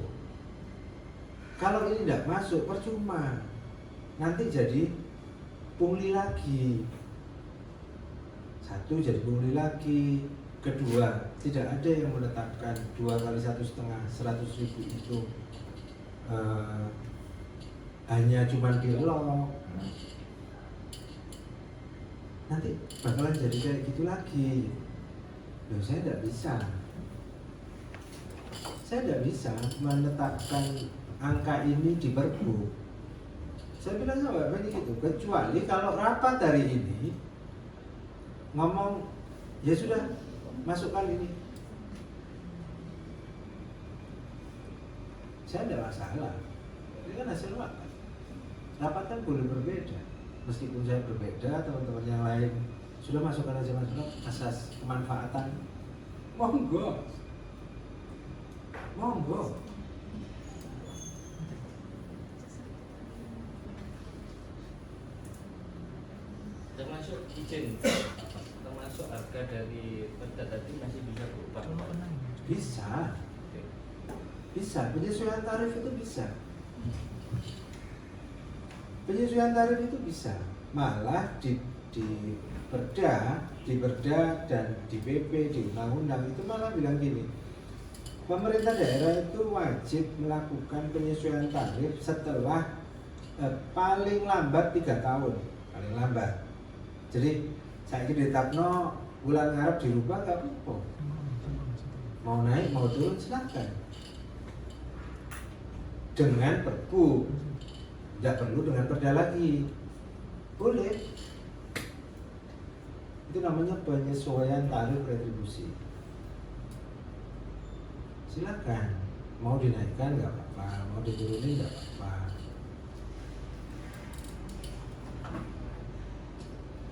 Kalau ini tidak masuk, percuma. Nanti jadi pungli lagi. Satu, jadi pungli lagi. Kedua, tidak ada yang menetapkan 2 kali 1,5 100.000 itu hanya cuma pilok. Nanti bakalan jadi kayak gitu lagi. Loh, saya tidak bisa menetapkan angka ini di perpu. Saya bilang sama Mbak Beni gitu, kecuali kalau rapat hari ini ngomong, ya sudah, masukkan ini. Saya tidak masalah. Ini kan hasil rapat. Rapat kan boleh berbeda. Meskipun saya berbeda, teman-teman yang lain sudah masukkan aja asas kemanfaatan. Monggo.
Termasuk izin, termasuk harga dari perda tadi masih bisa berubah.
Bisa, penyesuaian tarif itu bisa. Penyesuaian tarif itu bisa. Malah di perda dan di PP, di undang-undang itu malah bilang gini, pemerintah daerah itu wajib melakukan penyesuaian tarif setelah paling lambat 3 tahun, paling lambat. Jadi saya ditetapno bulan ngarep dirubah nggak apa-apa. Mau naik mau turun silakan. Dengan perpu, tidak perlu dengan perda lagi. Boleh. Itu namanya penyesuaian tarif retribusi. Silakan. Mau dinaikkan nggak apa-apa, mau diturunin nggak apa-apa.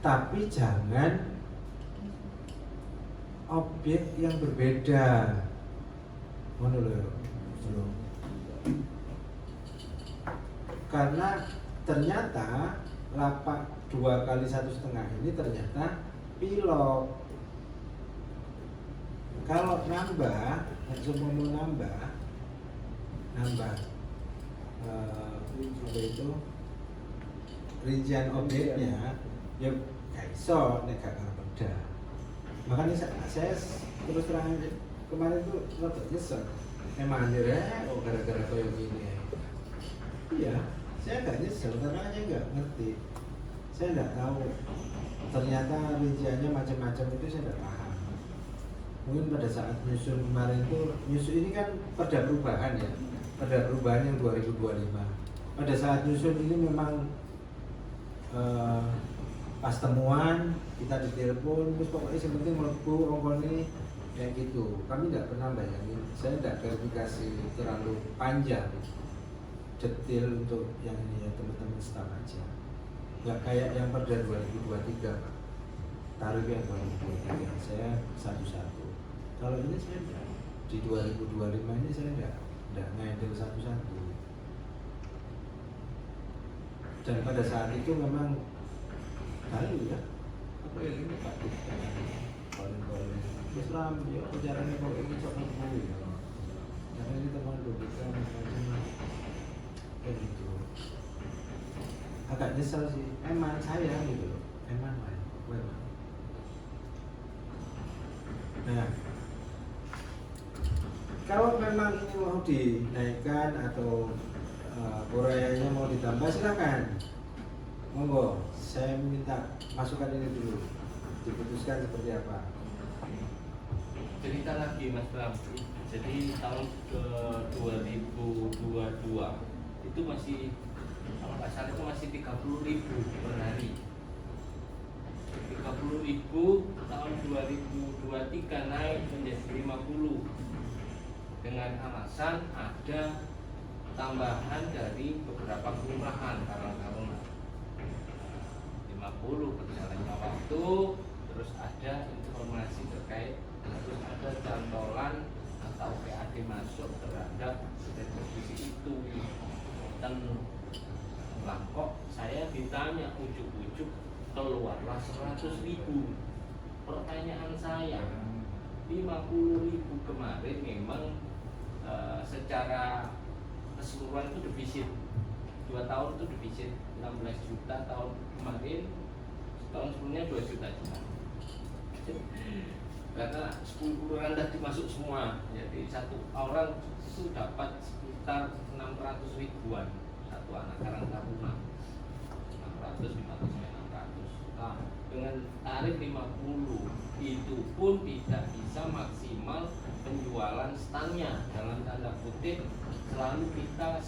Tapi jangan objek yang berbeda. Ngono lho. bro. Karena ternyata lapak 2 kali 1,5 ini ternyata pilot. Kalau nambah, semua mau nambah apa itu rincian objeknya, ya gak iso nek gak karo perda. Makanya saya terus terang kemarin tuh rada nyesel. Emang akhirnya gara-gara koyo gini. Iya, saya gak nyesel karena saya nggak ngerti. Saya nggak tahu ternyata rinciannya macam-macam itu saya nggak paham. Mungkin pada saat nyusun kemarin itu, nyusun ini kan perda perubahan ya, perda perubahan yang 2025. Pada saat nyusun ini memang pas temuan kita ditelepon, terus pokoknya yang penting melebu ongkol ini kayak gitu. Kami nggak pernah bayangin, saya nggak verifikasi terlalu panjang detail untuk yang ini ya teman-teman staf aja. Nggak kayak yang perda 2023 Pak, tarifnya 2023 saya satu-satu. Kalau ini saya enggak, di 2025 ini saya enggak ngedel satu-satu. Dan pada saat itu memang tahu ya, apa yang ini Pak kolin-kolin terus ram, ya caranya kalau ini sok ngebu ya karena ini teman kita macam-macam kayak gitu. Agak nyesel sih, emang saya gitu loh, emang. Nah, kalau memang ini mau dinaikkan atau Koreanya mau ditambah silakan, monggo. Saya minta masukan ini dulu, diputuskan seperti apa.
Cerita lagi Mas Bram. Jadi tahun 2022 itu masih, kalau nggak salah itu masih 30.000 per hari. 30.000, tahun 2023 naik menjadi 50 dengan alasan ada tambahan dari beberapa kelurahan karena 50 berjalannya waktu, terus ada informasi terkait harus ada cantolan atau PAD masuk terhadap retribusi itu. Dan lah kok saya ditanya ujuk-ujuk keluarlah 100.000. Pertanyaan saya, 50.000 kemarin memang secara keseluruhan itu defisit 2 tahun itu defisit 16 juta tahun kemarin, tahun sebelumnya 2 juta juga. Karena 10 kelurahan tadi masuk semua, jadi satu orang itu dapat sekitar 600 ribuan satu anak Karang Taruna, 600, 500, 600. Nah, dengan tarif 50 itu pun tidak bisa maksimal penjualan standnya, dalam tanda kutip selalu kita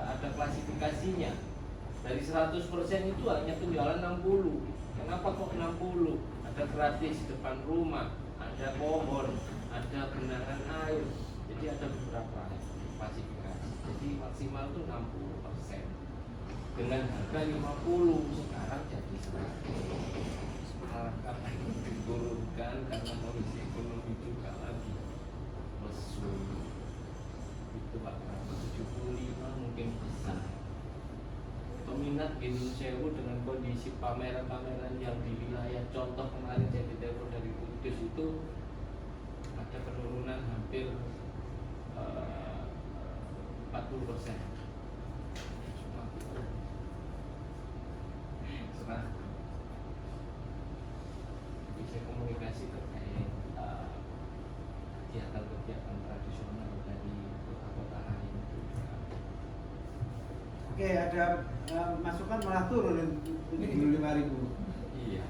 ada klasifikasinya. Dari 100% itu hanya penjualan 60. Kenapa kok 60? Ada gratis depan rumah, ada pohon, ada genangan air. Jadi ada beberapa klasifikasi. Jadi maksimal itu 60%. Dengan harga 50 sekarang jadi 100. Karena itu diturunkan karena kondisi ekonomi juga lagi lesu. Itu Pak, 75 mungkin bisa. Peminat Gunung Sewu dengan kondisi pameran-pameran yang di wilayah contoh kemarin saya ditelepon dari Kudus itu ada penurunan hampir 40%. Bisa komunikasi terkait kegiatan-kegiatan tradisional dari kota-kota lain.
Oke, ada masukan malah turun ini 5.000.
Iya.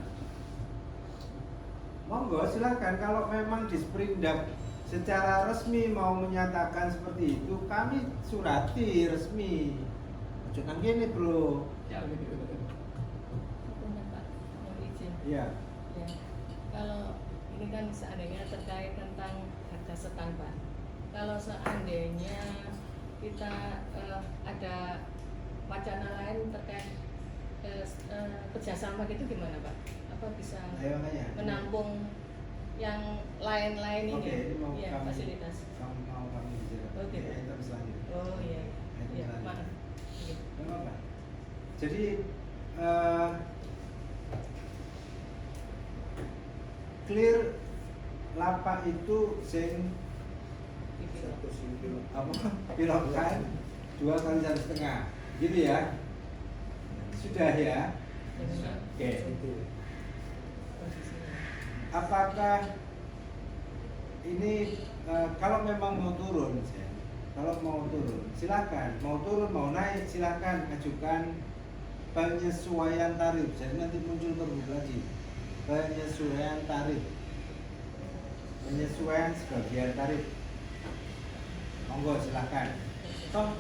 Monggo silakan, kalau memang di Sprindak secara resmi mau menyatakan seperti itu, kami surati resmi. Jangan gini bro.
Ya.
Punya Pak, mohon izin.
Iya.
Ya. Kalau ini kan seandainya terkait tentang harga setan Pak. Kalau seandainya kita ada wacana lain terkait kerjasama gitu gimana Pak? Apa bisa
Ayo makanya.
menampung yang lain-lain ini?
Oke, ini mau
Ya,
kami
fasilitas.
mau kami bicarakan.
Oke.
Ya, Nggak apa-apa. Jadi clear lapak itu sing
100 kilo.
apa pilokan 2 kali 1,5 gitu ya. Sudah ya. Oke.
Itu.
Apakah ini kalau memang mau turun, kalau mau turun silakan, mau turun mau naik silakan ajukan penyesuaian tarif. Jadi nanti muncul pergub lagi penyesuaian tarif, penyesuaian sebagian tarif. Monggo silakan. Toh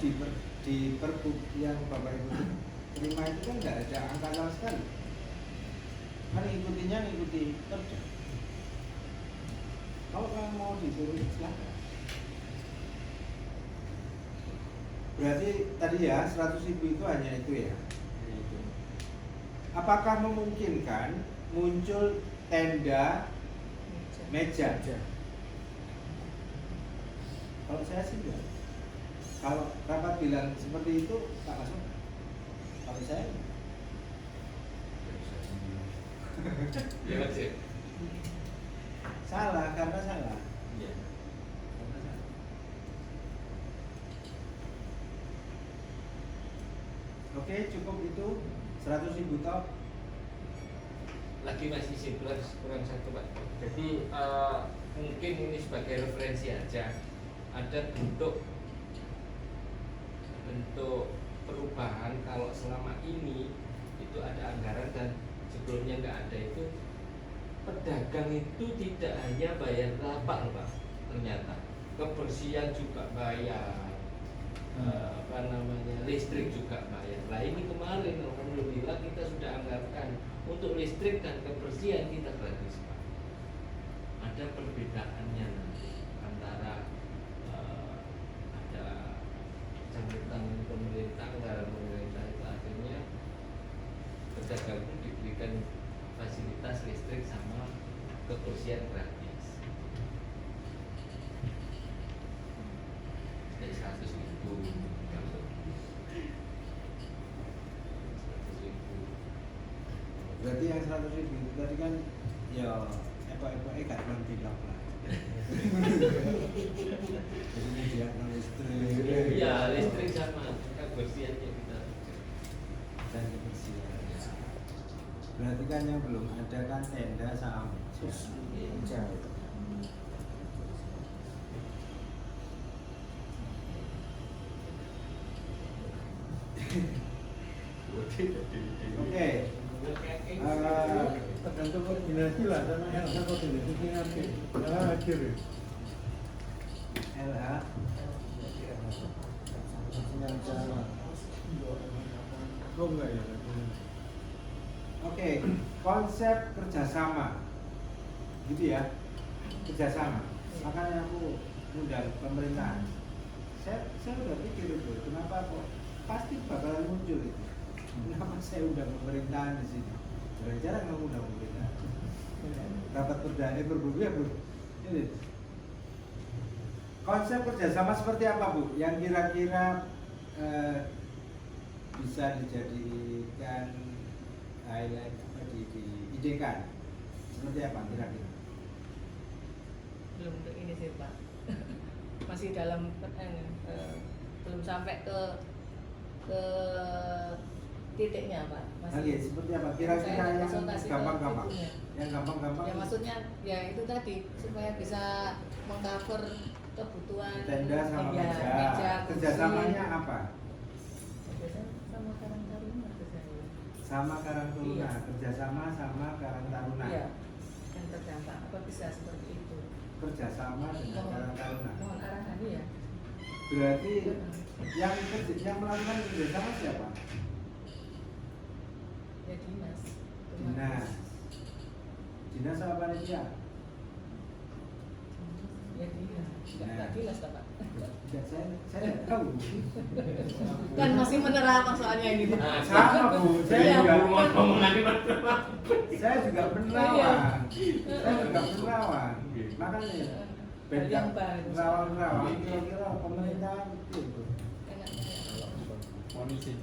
di pergub yang Bapak Ibu terima itu kan nggak ada angka sama sekali. Kan ngikuti kerja. Kalau kamu mau disuruh silakan. Berarti tadi ya 100.000 itu hanya itu ya. Apakah memungkinkan muncul tenda meja? Kalau saya sih enggak. Kalau rapat bilang seperti itu tak masuk. Kalau saya
Ya Mas ya.
salah karena salah.
Iya.
Karena salah. Oke, cukup itu 100.000 top.
Lagi masih simpulan kurang satu Pak. Jadi mungkin ini sebagai referensi aja. Ada bentuk perubahan kalau selama ini itu ada anggaran dan sebelumnya nggak ada. Itu pedagang itu tidak hanya bayar lapak loh Pak, ternyata kebersihan juga bayar, listrik juga bayar. Nah ini kemarin alhamdulillah kita sudah anggarkan untuk listrik dan kebersihan kita gratis Pak. Ada perbedaannya nanti antara ada jaminan pemerintah, anggaran pemerintah itu akhirnya pedagang pun diberikan fasilitas listrik sama kebersihan gratis. Dari 100.000
Berarti yang 100.000 itu tadi kan ya apa-apa gak non-pilok lah. Jadi dia non listrik.
Iya, listrik sama kebersihannya kita.
Dan kebersihan. Berarti kan yang belum ada kan tenda sama meja. Oke.
Tergantung koordinasi lah sama Elsa koordinasi nanti. Nah, akhir.
LH yang jalan.
Oh enggak ya.
Oke, konsep kerjasama, gitu ya, kerjasama. Makanya aku undang pemerintah. Saya udah pikir itu, kenapa kok pasti bakalan muncul itu. Kenapa saya undang pemerintahan di sini? Jarang-jarang aku undang pemerintah. Rapat perdana berburu ya Bu. Ini. Konsep kerjasama seperti apa Bu? Yang kira-kira bisa dijadikan highlight apa diidekan seperti apa kira-kira?
Belum ke ini sih Pak. Masih dalam belum sampai ke titiknya Pak.
Oke, seperti apa? Kira-kira yang
konsultasi ke
gampang-gampang.
ibunya.
Yang gampang-gampang.
Ya maksudnya ya itu tadi supaya bisa mengcover kebutuhan
Tenda sama
ya,
meja.
kursi.
Kerjasamanya apa?
Biasanya sama Karang Taruna biasanya.
Sama Karang Taruna.
Iya.
Kerjasama sama Karang Taruna.
Iya. Yang terdampak apa bisa seperti itu?
Kerjasama dengan Karang Taruna.
Mohon arahan ya.
Berarti yang melakukan kerjasama siapa?
Ya dinas.
Dinas apa panitia?
Ya dinas. Tidak dinas Pak.
Tidak, saya tidak tahu.
Kan masih menerama soalnya ini Pak.
Sama Bu,
Iya.
saya juga penerawang. Saya juga penerawang. Makanya
Yang baru.
penerawang kira-kira pemerintahan itu.
Mohon izin.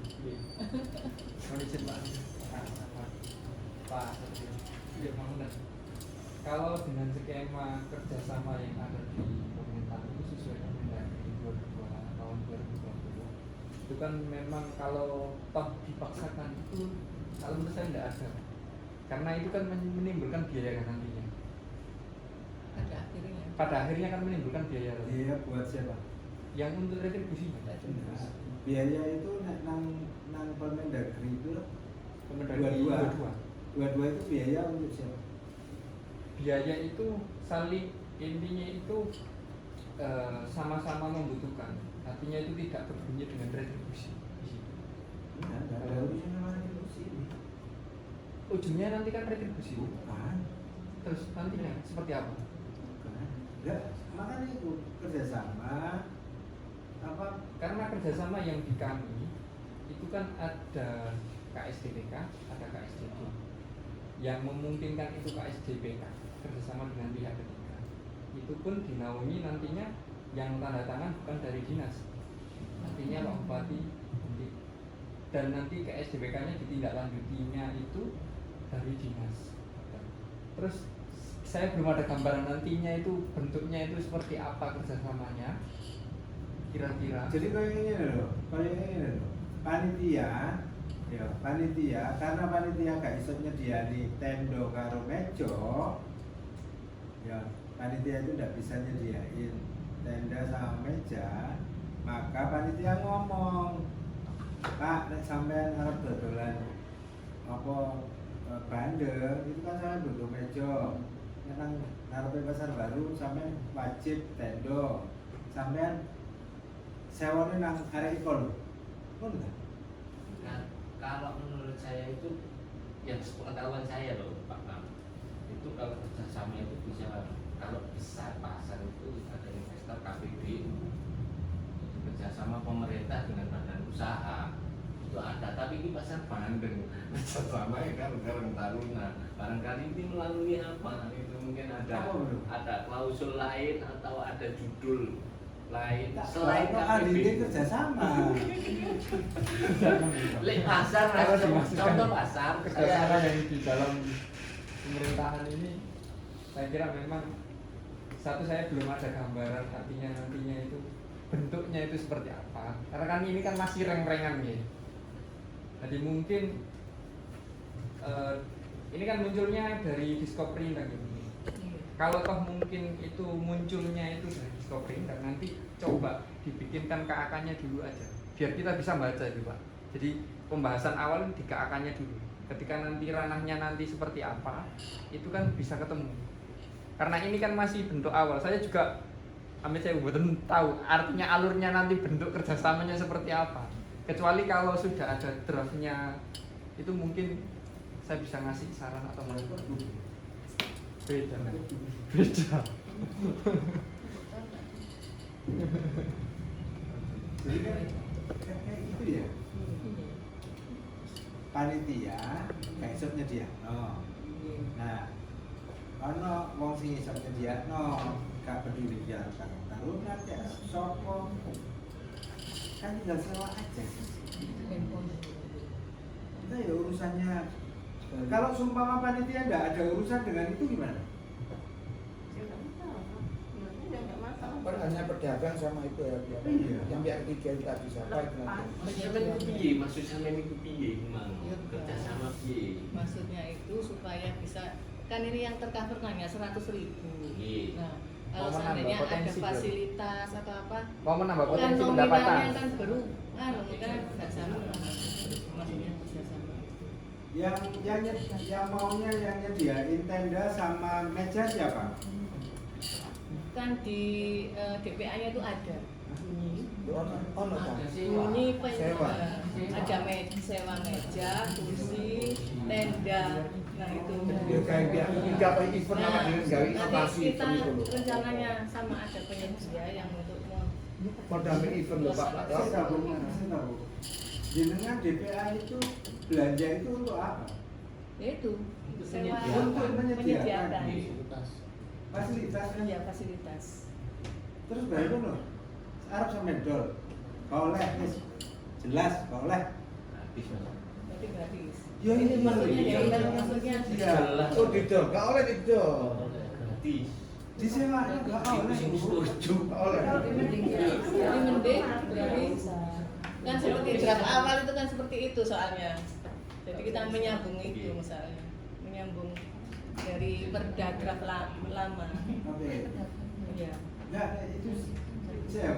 Mohon izin Pak. Pak Satrio. Ya, mohon. Kalau dengan skema kerjasama yang ada di pemerintahan itu sesuai dengan Permendagri 22 tahun 2020, itu kan memang kalau toh dipaksakan itu kalau menurut saya tidak ada, karena itu kan menimbulkan biaya kan nantinya. Pada akhirnya kan menimbulkan biaya.
Biaya buat siapa?
Yang untuk retribusinya.
Biaya itu nang Permendagri itu
Permendagri
22 itu biaya untuk siapa?
Biaya itu saling, intinya itu sama-sama membutuhkan, artinya itu tidak berbunyi dengan retribusi.
Nah, nggak ada urusan sama retribusi.
Ujungnya nanti kan retribusi.
Bukan.
Terus nantinya seperti apa?
Bukan. Ya, makanya itu kerjasama apa?
Karena kerjasama yang di kami itu kan ada KSDPK, ada KSDP. Yang memungkinkan itu KSDPK kerjasama dengan pihak ketiga. Itu pun dinaungi nantinya yang tanda tangan bukan dari dinas, nantinya Pak Bupati, dan nanti KSDPK-nya ditindaklanjutinya itu dari dinas. Terus saya belum ada gambaran nantinya itu bentuknya itu seperti apa kerjasamanya kira-kira.
Jadi kayak ini loh, panitia, ya panitia, karena panitia gak iso nyediani tendo karo mejo, ya panitia itu tidak bisa nyediain tenda sama meja, maka panitia ngomong, Pak, nek sampean arep dodolan apa bandeng itu kan sampean butuh meja, nang ngarepe pasar baru sampean wajib tendo, sampean sewane nang arek iko lho. Ngono ta?
Nah, kalau menurut saya itu yang sepengetahuan saya loh Pak Kam, itu kalau kerjasama itu bisa, kalau besar pasar itu ada investor KPB, kerjasama pemerintah dengan badan usaha itu ada, tapi ini pasar Bandeng kerjasama ya kan Karang Taruna, barangkali ini melalui apa itu mungkin ada klausul lain atau ada judul lain selain
KPB kerjasama.
Lek pasar, contoh pasar
Kerjasama yang di dalam pemerintahan ini saya kira memang satu, saya belum ada gambaran artinya nantinya itu bentuknya itu seperti apa, karena kan ini kan masih reng-rengan ya. Jadi mungkin ini kan munculnya dari Diskoperindak gitu. Kalau toh mungkin itu munculnya itu dari Diskoperindak, nanti coba dibikinkan KAK-nya dulu aja, biar kita bisa baca itu Pak. Jadi pembahasan awal di KAK-nya dulu. Ketika nanti ranahnya nanti seperti apa, itu kan bisa ketemu. Karena ini kan masih bentuk awal. Saya juga amit saya belum tahu artinya alurnya nanti bentuk kerjasamanya seperti apa. Kecuali kalau sudah ada draftnya, itu mungkin saya bisa ngasih saran atau beda.
Jadi kan kayak gitu ya. Panitia gak iso nyediakno. Nah, ono wong sing iso nyediakno, gak peduli ya Karang Taruna ya sapa. Kan tinggal sewa aja. Kita ya urusannya. Kalau sumpama panitia nggak ada urusan dengan itu gimana?
Kan hanya pedagang sama itu ya,
Iya.
yang pihak ketiga itu tadi siapa itu nanti.
Sampeyan ku piye? Maksud sampeyan iku piye mang? Kerjasama piye?
Maksudnya itu supaya bisa, kan ini yang tercover hanya 100.000.
Iya.
Nah, kalau
Mau menambah
seandainya ada
potensi
fasilitas atau apa,
Mau menambah
kan
potensi
nominalnya
pendapatan.
kan baru, kan nggak sama. Maksudnya tidak sama.
Yang maunya yang nyediain tenda sama meja siapa?
Kan di DPA-nya itu ada
Ono kan.
bunyi
Sewa.
ada sewa meja, kursi, tenda. Nah itu.
Ya kayak pihak ketiga apa event apa dengan gawe
Nanti
inovasi
kita
event itu loh.
rencananya sama ada penyedia yang untuk
Modal event loh Pak.
Saya tahu. Jenengan DPA itu belanja itu untuk apa?
itu sewa
Untuk menyediakan fasilitas kan?
ya fasilitas.
Terus baru loh, Arab sampai dol, oleh wis jelas boleh.
Habis Mas.
Berarti gratis.
Ya
Ini
ini
maksudnya
iya.
dari maksudnya
Iya. Oh didol, gak oleh didol.
Gratis.
Disewa gak oleh.
Sing setuju.
Gak oleh.
Jadi mending gratis. Kan seperti draft awal itu kan seperti itu soalnya. Jadi kita menyambung itu misalnya, menyambung dari perda draft lama.
Oke.
Iya.
Enggak, itu saya.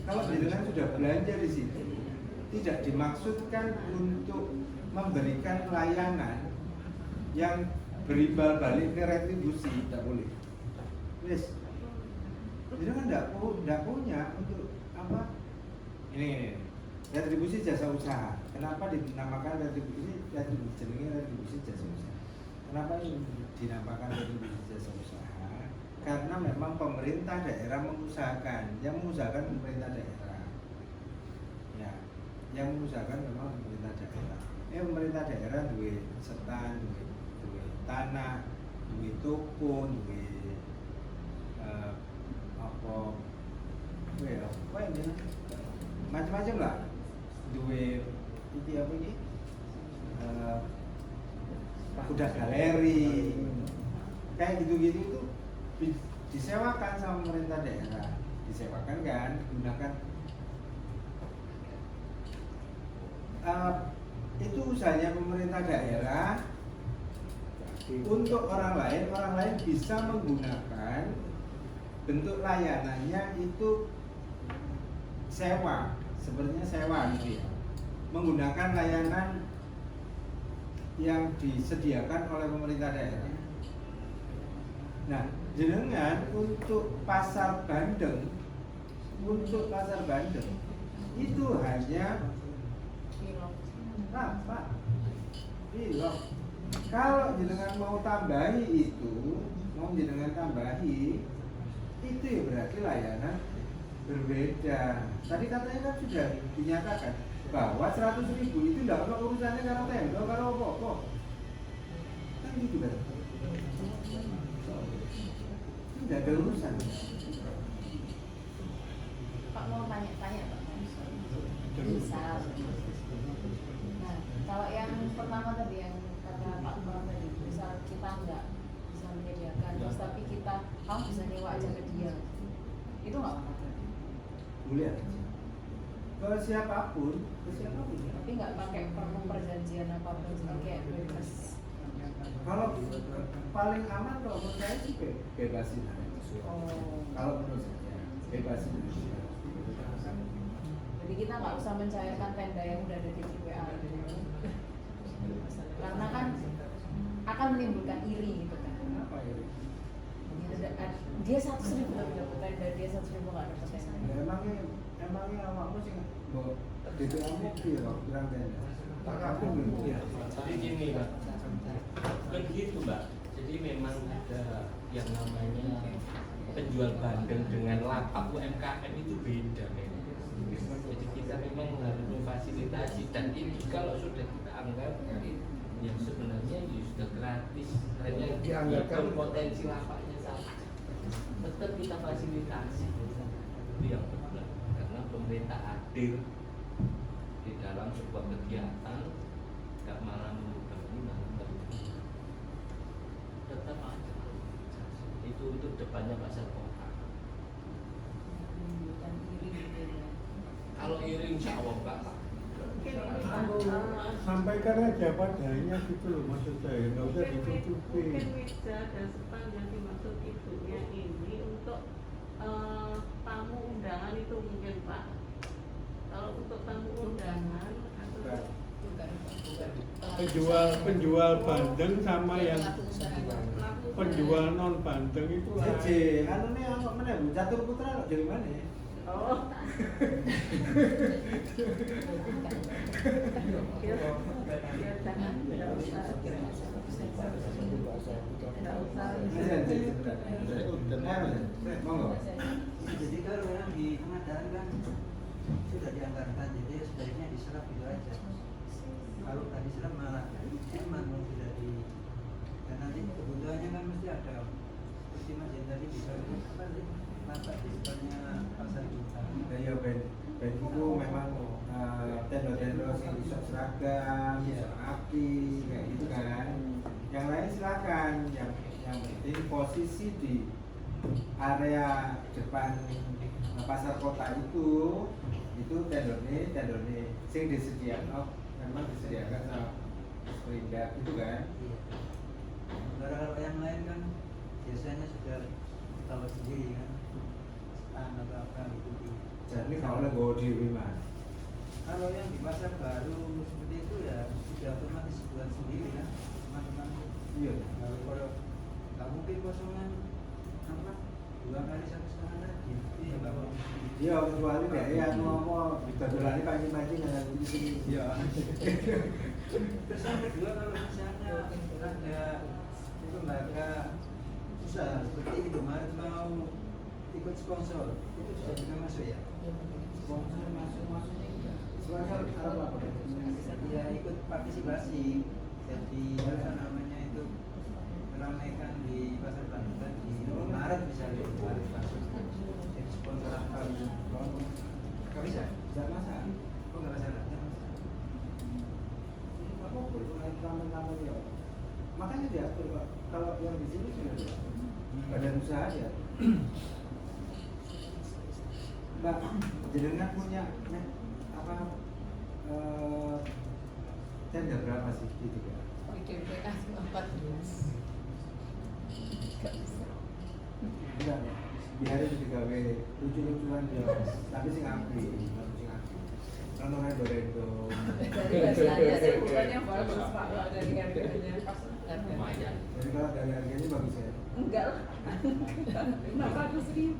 Kalau jenengan sudah belanja di situ, tidak dimaksudkan untuk memberikan layanan yang berimbal balik ke retribusi, tidak boleh. Yes. Jenengan tidak punya untuk apa? Ini retribusi jasa usaha. Kenapa dinamakan retribusi jasa usaha? Kenapa ini dinamakan retribusi jasa usaha? Karena memang pemerintah daerah mengusahakan, yang mengusahakan pemerintah daerah. Ya, yang mengusahakan memang pemerintah daerah. Pemerintah daerah duwe setan, duwe tanah, duwe toko, duwe macam-macam lah. Duwe iki apa ini? Udah galeri, kayak gitu-gitu itu disewakan sama pemerintah daerah, disewakan kan, digunakan. Itu usahanya pemerintah daerah untuk orang lain bisa menggunakan bentuk layanannya itu sewa, sebenarnya sewa gitu ya, menggunakan layanan yang disediakan oleh pemerintah daerah. Nah, jenengan untuk pasar Bandeng itu hanya Pak, pilok. Kalau jenengan mau tambahi itu ya berarti layanan berbeda. Tadi katanya kan sudah dinyatakan bahwa 100.000 itu tidak ada urusannya karo tenda, karo apa-apa. Kan gitu kan? Tidak ada urusan.
Pak mau tanya-tanya Pak. Misal, nah kalau yang pertama tadi yang kata Pak Bang tadi, misal kita nggak bisa menyediakan, terus tapi kamu bisa nyewa aja ke dia, itu nggak apa-apa.
Boleh. Ke siapapun.
Tapi nggak pakai perlu perjanjian apapun, jadi kayak bebas.
Kalau paling aman kalau menurut saya sih bebasin aja. Kalau menurut saya bebasin aja.
Jadi kita nggak usah mencairkan tenda yang udah ada di TPA karena kan akan menimbulkan iri gitu kan.
Apa iri?
Dia 100.000 tapi dapat tenda, dia 100.000 nggak dapat tenda.
Emangnya awakmu sih nggak DPA-mu piro kurang tenda? Tak aku belum.
Jadi gini Pak, bukan gitu Mbak. Jadi memang ada yang namanya penjual bandeng dengan lapak UMKM itu beda memang. Jadi kita memang harus memfasilitasi, dan ini kalau sudah kita anggap yang sebenarnya ya sudah gratis, hanya dianggapkan potensi lapaknya saja, tetap kita fasilitasi. Itu yang benar, karena pemerintah hadir di dalam sebuah kegiatan, nggak malah mengubah, tetap ada itu untuk depannya pasar kota.
Menimbulkan iri gitu ya.
Kalau iri insya Allah enggak Pak.
Sampaikan aja padanya gitu loh, maksud saya nggak usah ditutupi.
Mungkin meja dan sepan yang dimaksud ibunya ini untuk tamu undangan itu mungkin Pak. Kalau untuk tamu undangan atau
Penjual bandeng sama yang penjual non bandeng itu lah.
Anu nih apa mana Bu? Catur Putra lo dari mana?
oh ya jangan tidak usah
Monggo.
Jadi kalau yang di pengadaan kan sudah dianggarkan, jadi sebaiknya diserap itu aja. Kalau tadi serap malah emang tidak di, dan nanti kebutuhannya kan mesti ada. Seperti Mas yang tadi bisa apa sih? Lapak di depannya pasar kita.
Ya tenda-tenda sing iso seragam, iso api, kayak gitu kan. Yang lain silakan. Yang penting posisi di area depan pasar kota itu tendone sing disediakan memang disediakan sama Perindak itu kan.
Iya. Sementara kalau yang lain kan biasanya sudah tahu sendiri kan, stand atau apa gitu di.
Jadi kalau nggak di mas.
Kalau yang di pasar baru seperti itu ya sudah otomatis buat sendiri kan, teman-teman.
Iya.
Kalau nggak mungkin kosongan apa 2 kali 1,5 lagi. Iya nggak mau.
Iya, kecuali kayak ya ngomong dibadolani pancing-pancing dengan di sini.
Iya. Terus yang kedua kalau misalnya ada lembaga usaha seperti Indomaret mau ikut sponsor, itu sudah juga masuk ya?
Sponsor masuk-masuknya enggak. Sponsor apa?
Ya ikut partisipasi. Jadi apa namanya itu meramaikan di pasar Banten di Indomaret misalnya Indomaret masuk. Jadi sponsor apa gitu? Nggak bisa?
Enggak masalah.
Oh nggak masalah.
Apa boleh taman-taman ya. Makanya diatur Pak. Kalau yang di sini sudah ada badan usaha ya. Mbak, jenengan punya apa tenda berapa sih gitu ya?
IDPA 14.
Enggak, biarin digawe lucu-lucuan ya, tapi sing apik, sing apik. Ono redo-redo.
Dari bahasanya sih bukannya bagus Pak, kalau dari harganya pas harga.
Lumayan.
Jadi kalau dari harganya bagus ya.
Enggak lah. 600.000. 600.000.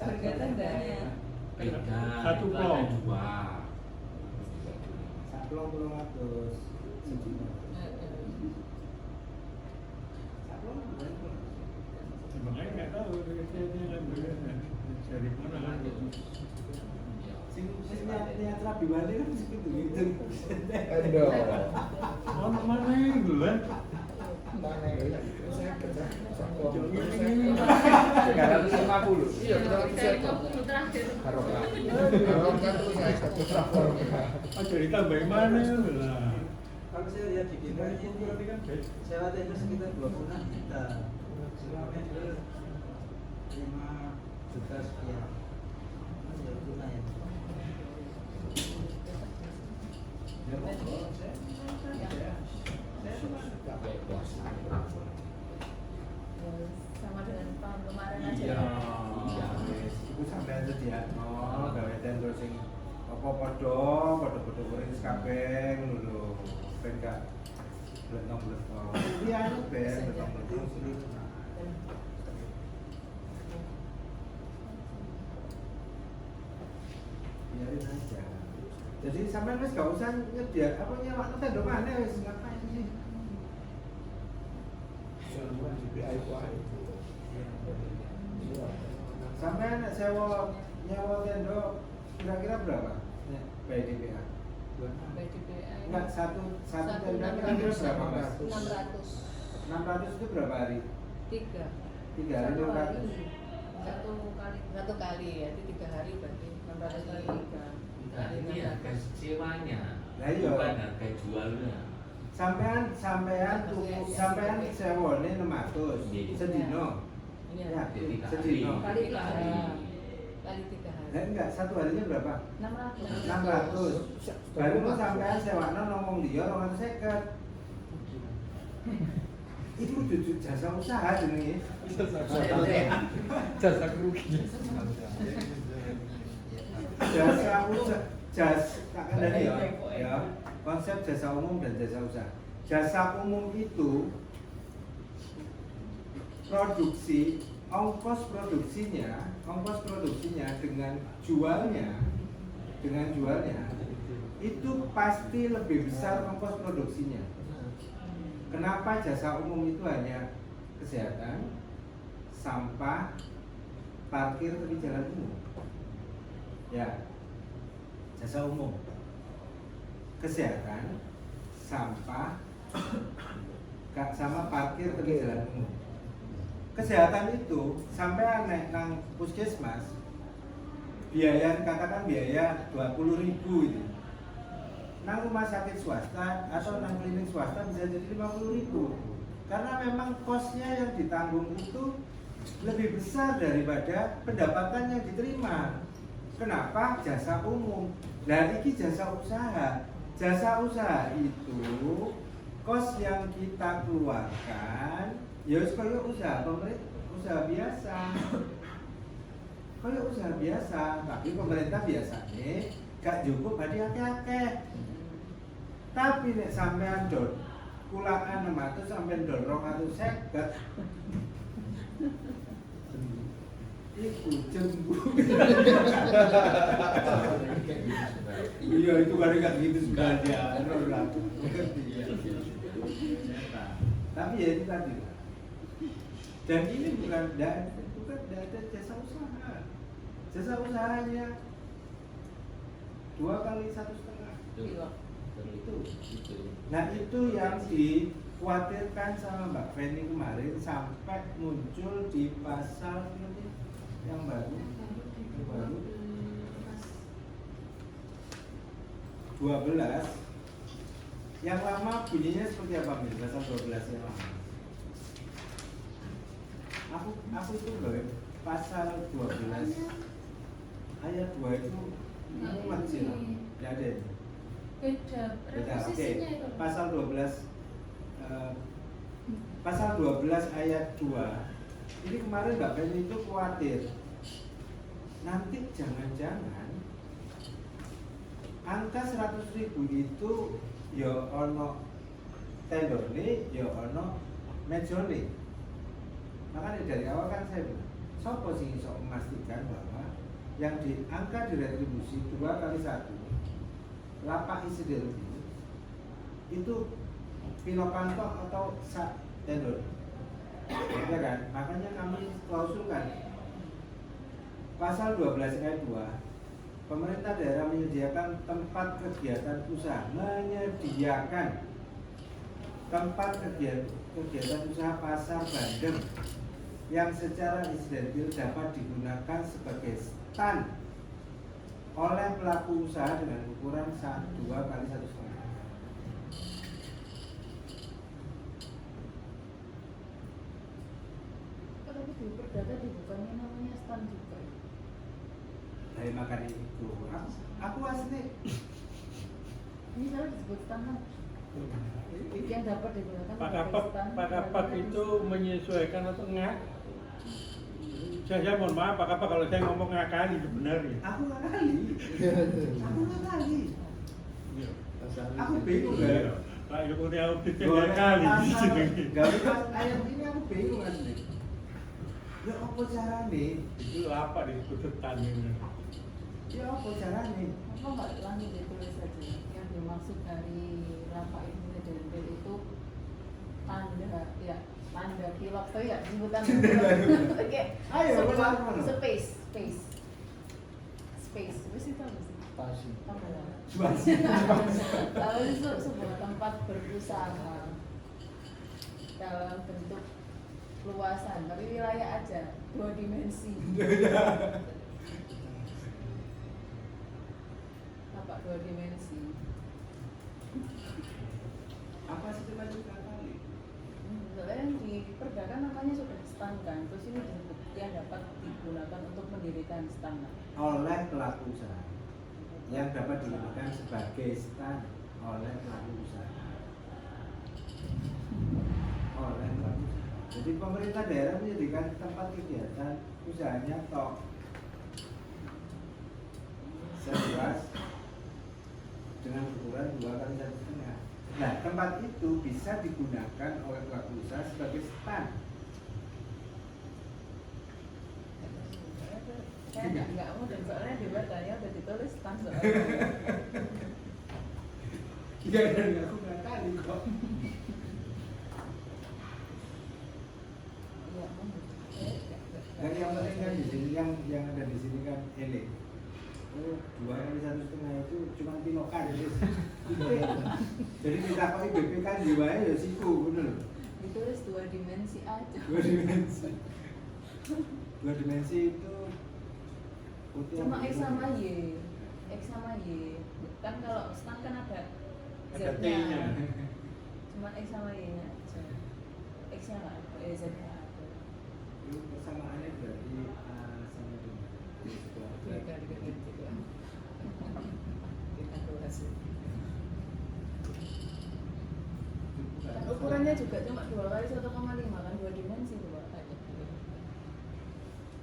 Harga tendanya.
Beda.
Satu
itu
plong.
ada 2.
Saplong 200 sedina. Saplong berapa?
Makanya nggak tahu saya dari mana kan.
Sing niat rabi wali kan segitu gitu.
Aduh.
Mana yang bulan?
Mana ya? Saya kerja.
350. Iya,
350 terakhir.
Barokah. Barokah terus saya satu traktor.
Aja ditambahin mana lah.
Kalau saya lihat di DKI ini
Berarti kan beda.
sewa tenda sekitar 26 juta. Sewa meter 5 juta sekian. Ya lumayan.
Ya monggo, saya
Sama dengan tahun kemarin aja.
iya. Wis iku sampean sediakno gawe tenda sing apa padha kuring kabeh ngono lho. Ben gak bletong-bletong. Iya anu ben bletong-bletong sih. Biarin aja. Jadi sampean wis gak usah nyediak apa nyewakno tenda maneh wis ngapain sih? Sampean nek sewa nyewa tenda kira-kira berapa? Nek BDPA.
BDPA.
Enggak, satu tenda kira-kira berapa Mas?
600.
600 itu berapa hari?
3.
3 hari 600.
Satu kali ya, itu 3 hari berarti 600 kali 3.
Nah, ini harga sewanya.
Lah iya.
Bukan harga jualnya.
Sampean tuku sampean sewone 600
Iya.
sedino.
Iya.
Ya,
Jadi
sedino.
Kali 3 hari. Kali 3 hari.
Lah enggak, satu harinya berapa?
600.
600. Baru mau sampean sewakno ngomong dia 250. Itu jujur jasa usaha jenenge.
Jasa kerugian.
Jasa usaha, tak kandani ya. Konsep jasa umum dan jasa usaha. Jasa umum itu produksi, ongkos produksinya dengan jualnya itu pasti lebih besar ongkos produksinya. Kenapa jasa umum itu hanya kesehatan, sampah, parkir tepi jalan umum? Ya, jasa umum, kesehatan, sampah, sama parkir tepi jalan umum. Kesehatan itu sampai naik nang puskesmas biaya, katakan biaya 20.000 itu. Nang rumah sakit swasta atau nang klinik swasta bisa jadi 50.000. Karena memang kosnya yang ditanggung itu lebih besar daripada pendapatan yang diterima. Kenapa? Jasa umum. Dan ini jasa usaha. Jasa usaha itu kos yang kita keluarkan ya seperti usaha pemerintah, usaha biasa. Kalau usaha biasa, tapi pemerintah biasanya gak cukup badi akeh-akeh. Tapi nek sampean dol kulaan 600 sampean dol 250. Iku jembu. Iya itu kan gak gitu sebenarnya. Tapi ya itu tadi. Dan ini bukan ada jasa usaha. Jasa usahanya 2 kali 1,5. Itu. Nah itu yang dikhawatirkan sama Mbak Feni kemarin sampai muncul di pasal ini yang baru 12. Yang lama bunyinya seperti apa nih? Pasal 12 yang lama. Aku itu baru pasal 12 ayat 2 itu muat sih, tidak ada.
Beda, revisinya itu.
Pasal 12 pasal 12 ayat 2 ini kemarin Mbak Feni itu khawatir nanti jangan-jangan angka 100.000 itu ya ono tendone ya ono mejone. Makanya dari awal kan saya bilang sopo sing iso memastikan bahwa yang di angka diretribusi 2 kali 1 lapak insiden itu pinokanto atau sak tendon, ya kan? Makanya kami klausulkan pasal 12 ayat 2, pemerintah daerah menyediakan tempat kegiatan usaha, menyediakan tempat kegiatan usaha pasar bandeng yang secara insidentil dapat digunakan sebagai stand oleh pelaku usaha dengan ukuran 2 kali 1,5.
Tapi di perdata dibukannya namanya stand juga.
Dari makan itu, aku asli.
Ini salah disebut stand kan? Yang dapat digunakan
Pak Kapak itu menyesuaikan atau enggak? Saya mohon maaf Pak Kapak kalau saya ngomong ngakali sebenarnya.
Aku ngakali. Aku bingung kan.
Pak Ilmu Audit ngakali.
Gak bisa ayat ini aku bingung asli. Ya apa caranya?
Itu apa disebut setan ini?
Ya apa caranya?
Apa nggak langsung ditulis saja? Yang dimaksud dari Rafa Insidentil itu tanda, ya tanda pilot tuh ya sebutan pilot. Oke.
Ayo,
Sebuah
mana?
space. Terus itu apa sih?
Pasti.
Kalau itu sebuah tempat berusaha dalam bentuk luasan, tapi wilayah aja, 2 dimensi. Apa 2 dimensi?
Apa sih cuma juga kali?
Soalnya yang di perdagangan namanya sudah stand kan, terus ini disebut yang dapat digunakan untuk mendirikan stand.
Oleh pelaku usaha yang dapat digunakan sebagai stand oleh pelaku usaha. Oleh pelaku usaha. Jadi pemerintah daerah menyediakan tempat kegiatan usahanya toh seluas dengan ukuran 2 kali 1,5. Nah, tempat itu bisa digunakan oleh pelaku usaha sebagai stand.
Saya nggak mau dan soalnya di batanya udah ditulis stand soalnya.
Iya, dan aku nggak kali kok. Dan yang penting kan di sini yang ada di sini kan ini. Oh, 2 kali 1,5 itu cuma pinokan jadi. Jadi kita pakai BPK jiwanya ya siku, bener.
Ditulis 2 dimensi aja.
2 dimensi. 2 dimensi itu
Cuma X sama Y. X sama Y. Kan kalau stand kan ada
Ada
Z-nya.
T-nya.
Cuma X sama Y-nya aja. X-nya nggak ada, Z-nya ada.
Itu persamaannya berarti sama dengan di sebuah
Mereka dikit juga. Kita kelas.
Dan ukurannya juga cuma 2 kali 1,5 kan, 2 dimensi tuh Pak.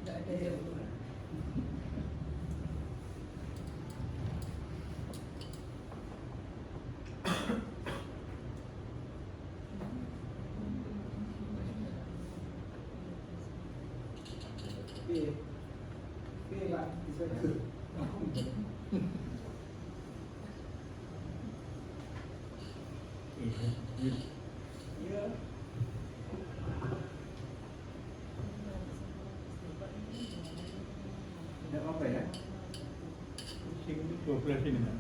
Nggak ada
Iya,
yang
betul. Oke, Pak, bisa itu. Iya. Tidak apa ya?
Sing 12 ini kan.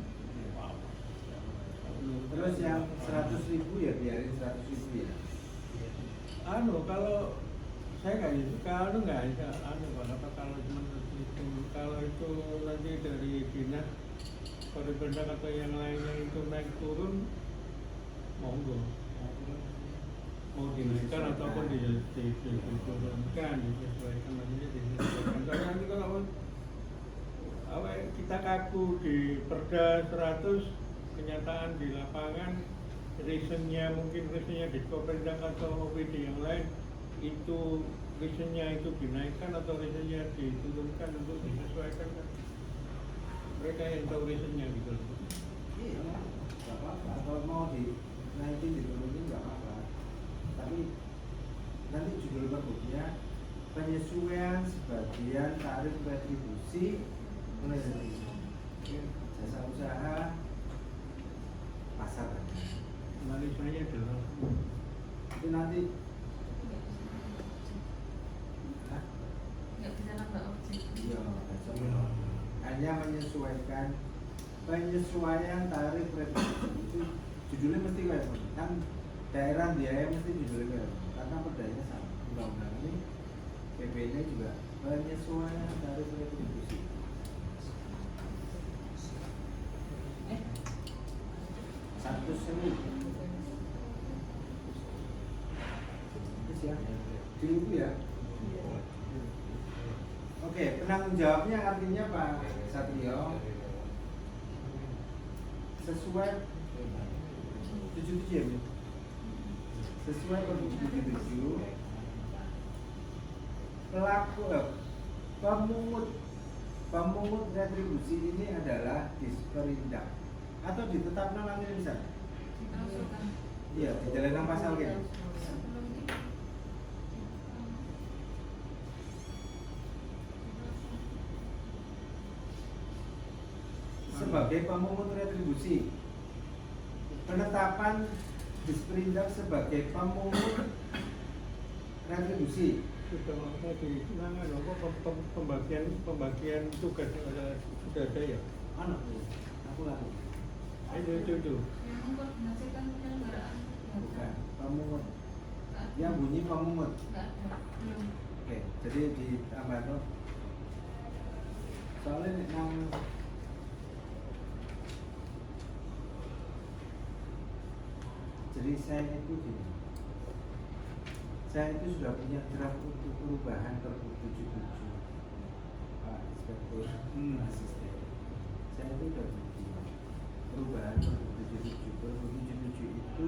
Terus yang 100.000 ya biarin 100.000 ya.
Kalau saya nggak itu, kalau nggak bisa, apa kalau cuma itu, kalau itu nanti dari dinas Koridor atau yang lainnya itu naik turun, monggo, mau dinaikkan ataupun diturunkan, disesuaikan maksudnya disesuaikan. Soalnya nanti kalau kita kaku di Perda 100, kenyataan di lapangan reasonnya mungkin reasonnya di Kopendang atau OPD yang lain itu reasonnya itu dinaikkan atau reasonnya diturunkan untuk disesuaikan kan mereka yang tahu reasonnya gitu.
Iya, nggak apa-apa. Kalau mau dinaikin diturunin nggak apa-apa. Tapi nanti judul perbuknya penyesuaian sebagian tarif retribusi mulai dari jasa usaha pasar.
Analisanya adalah
Itu nanti
Nggak bisa nambah objek.
iya, hanya menyesuaikan penyesuaian tarif retribusi itu judulnya mesti kayak gitu. Kan daerah biaya mesti judulnya kayak gitu. Karena perdanya sama. Undang-undang ini PP-nya juga penyesuaian tarif retribusi. Satu seni. Terus ya, di ibu ya. Oke, penanggung jawabnya artinya Pak Satrio sesuai 77 ya, Bu? Sesuai Pergub 77 pelaku pemungut retribusi ini adalah disperindak atau ditetapkan lagi bisa? Iya, di dalam pasal gitu. Sebagai pemungut retribusi, penetapan disperindak sebagai pemungut retribusi.
sudah tadi pembagian tugas sudah ada ya.
Aku laku.
Itu.
Yang mengkoordinasikan penyelenggaraan.
Bukan, pemungut. Yang bunyi pemungut.
Belum.
Oke, jadi ditambah tuh. Soalnya yang jadi saya itu gini. Saya itu sudah punya draft untuk perubahan Pergub 77 Pak Inspektur Asisten. Saya itu sudah punya perubahan Pergub 77. Pergub 77 itu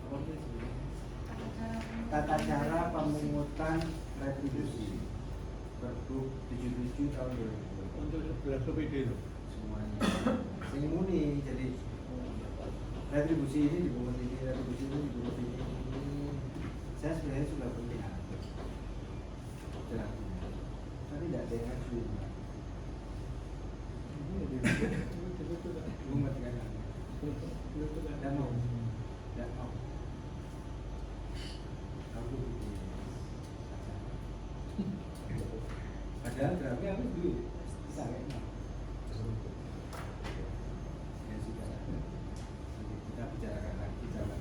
apa sih sebenarnya? Tata cara pemungutan retribusi Pergub 77 tahun 2020
Untuk 11 OPD itu.
semuanya. Sing muni jadi retribusi ini dipungut ini, retribusi ini dipungut ini. Saya sebenarnya sudah punya draftnya, tapi tidak ada yang ngajuin. Umat kan? Tidak mau, tidak mau. Aku bikin. Padahal draftnya aku dulu bisa kan? Ya sudah. Nanti kita bicarakan lagi jalan.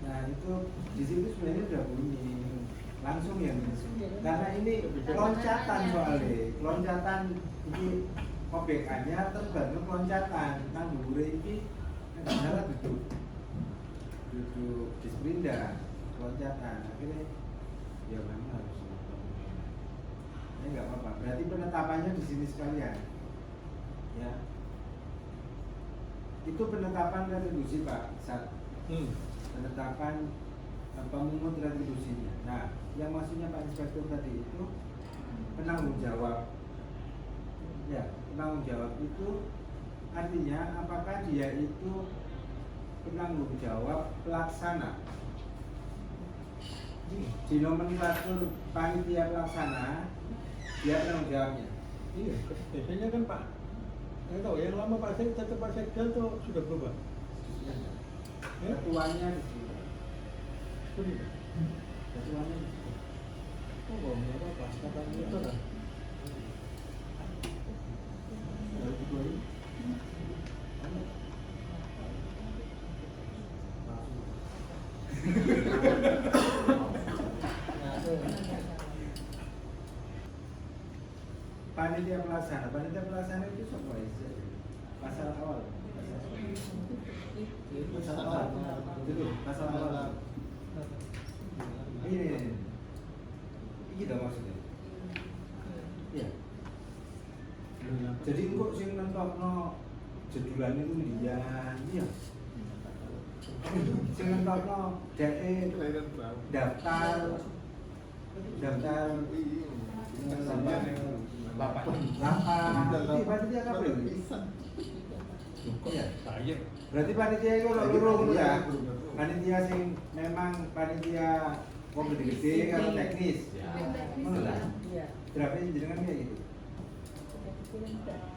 Nah itu tutup di situ sebenarnya udah bunyi langsung ya, karena ini loncatan soalnya, loncatan ini obekannya terus baru loncatan nang dhuwure iki nggak salah duduk di sprinda loncatan akhirnya ya memang harus ini nggak apa-apa, berarti penetapannya di sini sekalian ya, itu penetapan retribusi Pak Sat. Penetapan pemungut retribusinya. Nah, yang maksudnya Pak Inspektur tadi itu penanggung jawab. Ya, penanggung jawab itu artinya apakah dia itu penanggung jawab pelaksana. Di nomenklatur panitia pelaksana dia penanggung jawabnya.
Iya, biasanya kan Pak, saya tahu yang lama Pak Sekda tetap Pak Sekda tuh sudah berubah. Ya?
Ketuanya di sini.
Sudah.
Ketuanya di sini.
Oh, nggak apa-apa, katanya itu kan.
Panitia pelaksana itu siapa ya? Pasal awal. Pasal awal. Dulu, pasal awal. Ini dong maksudnya. Iya. Jadi kok sing nentokno jedulan itu liyan, iya. Sing nentokno dhek daftar panitia apa ini? Iya. Berarti panitia itu loro ya. Panitia sing memang panitia wong gede-gede kalau teknis. Ngono lah. Berapa jenengan kayak gitu?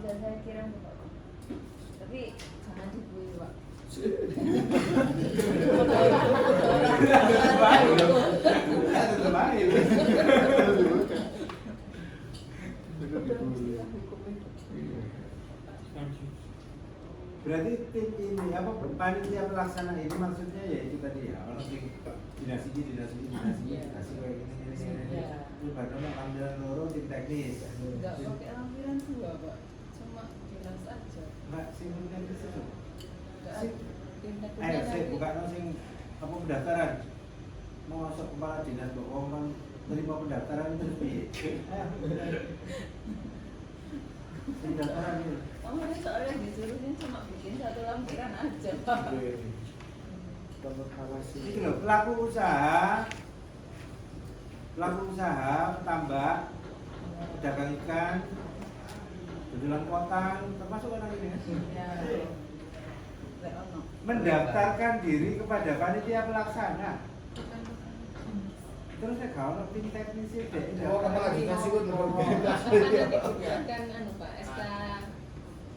Dan saya kira Pak. Tapi jangan dibui Pak.
Berarti tim ini apa panitia pelaksana ini maksudnya ya itu tadi ya orang dinasti kayak gini. Baru mau ambilan loro tim teknis.
Enggak pakai lampiran dua Pak, cuma dinas aja.
Mbak sing teknis itu.
Enggak
Sing
tim teknisnya
ayo saya
nanti.
buka sing apa pendaftaran. Mau masuk kepala dinas keuangan terima pendaftaran itu piye? Pendaftaran itu.
Kemarin soalnya disuruhnya cuma bikin satu lampiran aja Pak.
Itu loh pelaku usaha tambak, pedagang ikan, jualan kotang, termasuk orang ini.
Ya.
Mendaftarkan diri kepada panitia pelaksana. Terus saya kalau tim teknis itu
kepala dinas itu
Kan anu Pak, SK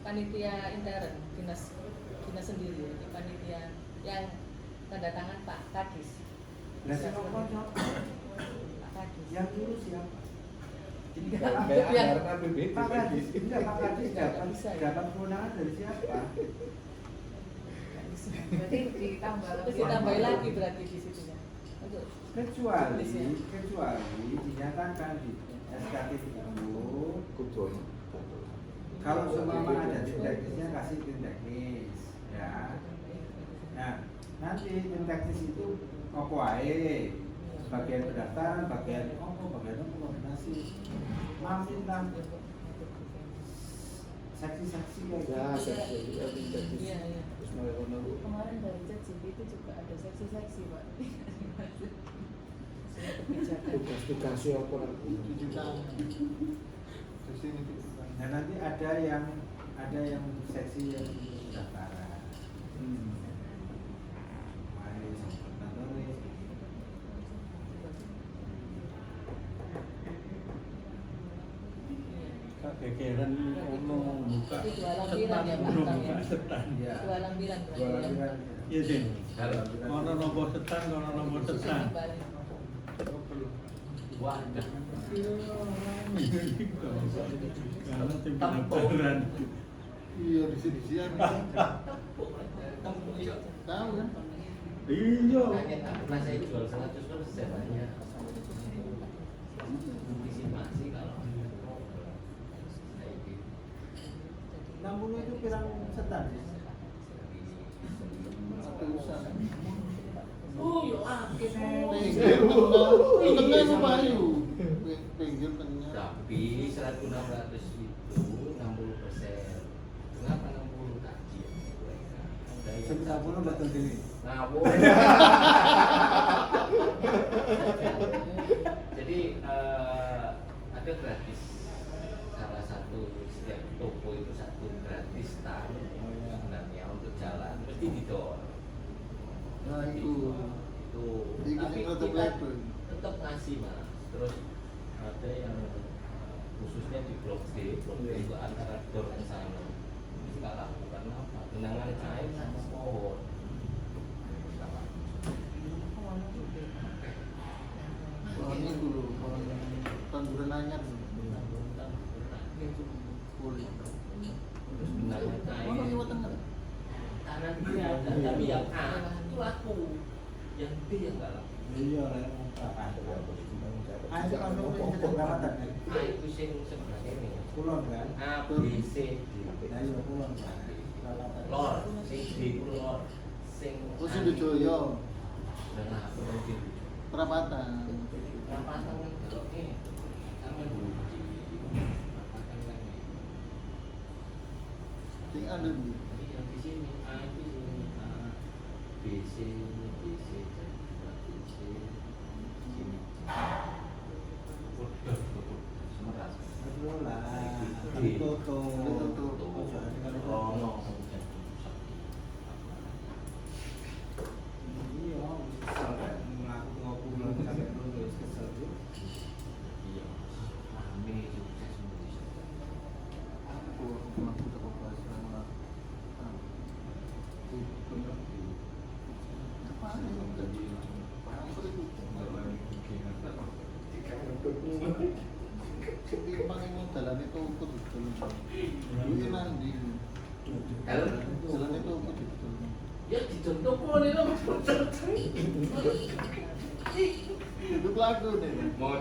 panitia intern dinas sendiri, itu panitia yang tanda tangan Pak Kadis.
Lah sing ngomong
Pak Kadis.
yang ngurus siapa?
Pak
Kadis dapat kewenangan dari siapa?
Berarti ditambah
Terus ditambahin lagi berarti di situ ya. Untuk
Kecuali dinyatakan di SKT itu kalau seumpama ada tim teknisnya kasih tim teknis ya. Nah nanti tim teknis itu apa ae bagian pendaftaran, bagian koordinasi mampir lah saksi-saksi
Ya,
Iya, iya.
kemarin dari CCTV itu juga ada seksi-seksi Pak.
Kebijakan.
tugas-tugasnya apa nanti?
Nah nanti ada yang seksi yang pendaftaran.
Kegeran ono buka
Itu dua lampiran ya, Pak,
ono
Kang,
buka
ya?
setan.
Dua lampiran berarti
Dua
ya.
lampiran.
Iya sih. Ono nomor setan, ono nomor setan.
Wadah.
Karena tim pendaftaran.
Iya di sini tahu kan?
Iya.
Makanya tak pernah saya jual 100% hanya antisipasi kalau saya gitu.
60 itu pirang setan.
Oh, yo akeh.
Tengah apa ayu? Pinggir tengah.
Tapi 1.600 itu 60%. Kenapa 60 tadi? Ada yang
10 betul ini.
ngawur. Jadi ada gratis, salah satu setiap toko itu satu gratis stand sebenarnya untuk jalan mesti didor.
Nah itu.
Tapi kita tetap ngasih mas. Terus ada yang khususnya di Blok D itu antara dor dan sana mesti kalah karena apa? Genangan air sama pohon.
Ini dulu, tanduran anyar. Boleh.
Terus genangan air.
Mana Jawa Tengah?
Kanan kiri ada, tapi yang A itu laku, yang B yang enggak laku.
Iya, apa? Itu kan itu perawatan kan?
A itu sing sebelah ini.
Kulon kan?
A, B, C, D.
Nah, iya kulon kan.
Lor, sing D itu lor, sing
Oh, Sidojoyo.
Nah, aku mungkin
Perapatan.
perapatan kan kalau ini sama dulu di perapatan kan ini.
Sing ada di.
Tapi yang di sini A itu sini A, B, C, B, C, B, C, sini. Semeras.
Betul lah.
D.
Toto.
Oh, no.
Iya, sampai melakukan ngobrol sampai lulus kesel tuh.
Iya, rame sukses Indonesia.
Aku tak bahas sama. Setimbang ini jalan itu ukut betul. Ini nanti. Jalan itu ukut betul.
Ya dicontoh kok nih lo
Itu lagu nih.
mau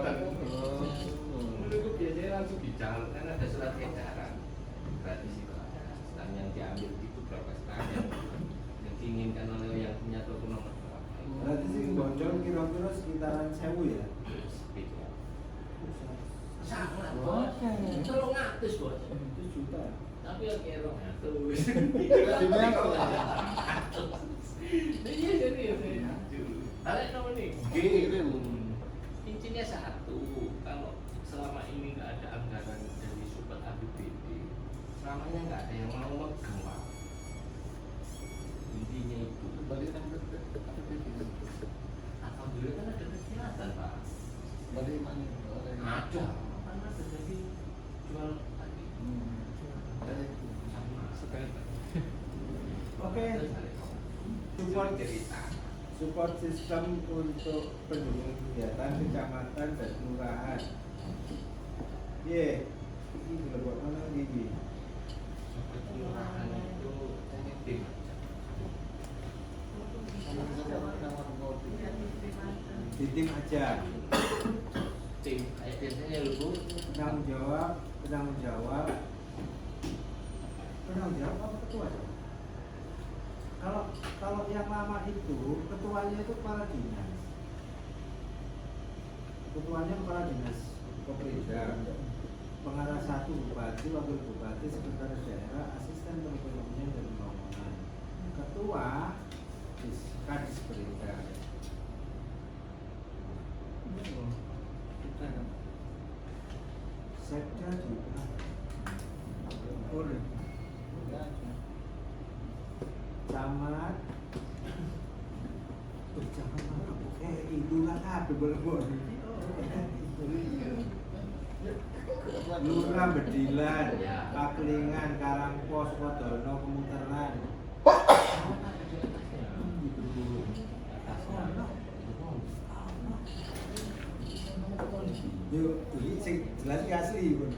itu biasanya langsung dicatat kan ada surat edaran gratis itu dan yang diambil itu berapa sekali yang diinginkan oleh yang punya toko nomor berapa.
Berarti sih bocor kira-kira sekitaran 1000 ya?
Sangat bos, 300 bos.
1 juta.
Tapi yang kira 200.
Gimana kok?
Iya serius ya. Ada nomor nih G. Intinya satu, kalau selama ini nggak ada anggaran dari Super APBD, selamanya nggak ada yang mau megang Pak. Intinya itu.
Balik nang
Alhamdulillah kan ada kegiatan Pak.
balik mana?
Ada. Kan ada jadi jual tadi. Sama sekali.
Oke. Support sistem untuk pendukung kegiatan kecamatan dan kelurahan. Ye, ini dilakukan mana ini?
Kelurahan itu tim.
Di tim aja.
Tim. Kayak biasanya lu Bu.
Penanggung jawab apa ketua? Kalau yang lama itu ketuanya itu kepala dinas. Ketuanya kepala dinas Koperinda, pengarah 1 bupati, wakil bupati, sekretaris daerah, asisten perekonomian dan pembangunan. Ketua Kadis Perinda. Sekda juga. Boleh. Camat. Camat apa? Idulah apa boleh. Lurah Bedilan, Paklingan, Karangpos, Kodono, Kemuteran. Yuk, ini sing jelas iki asli pun.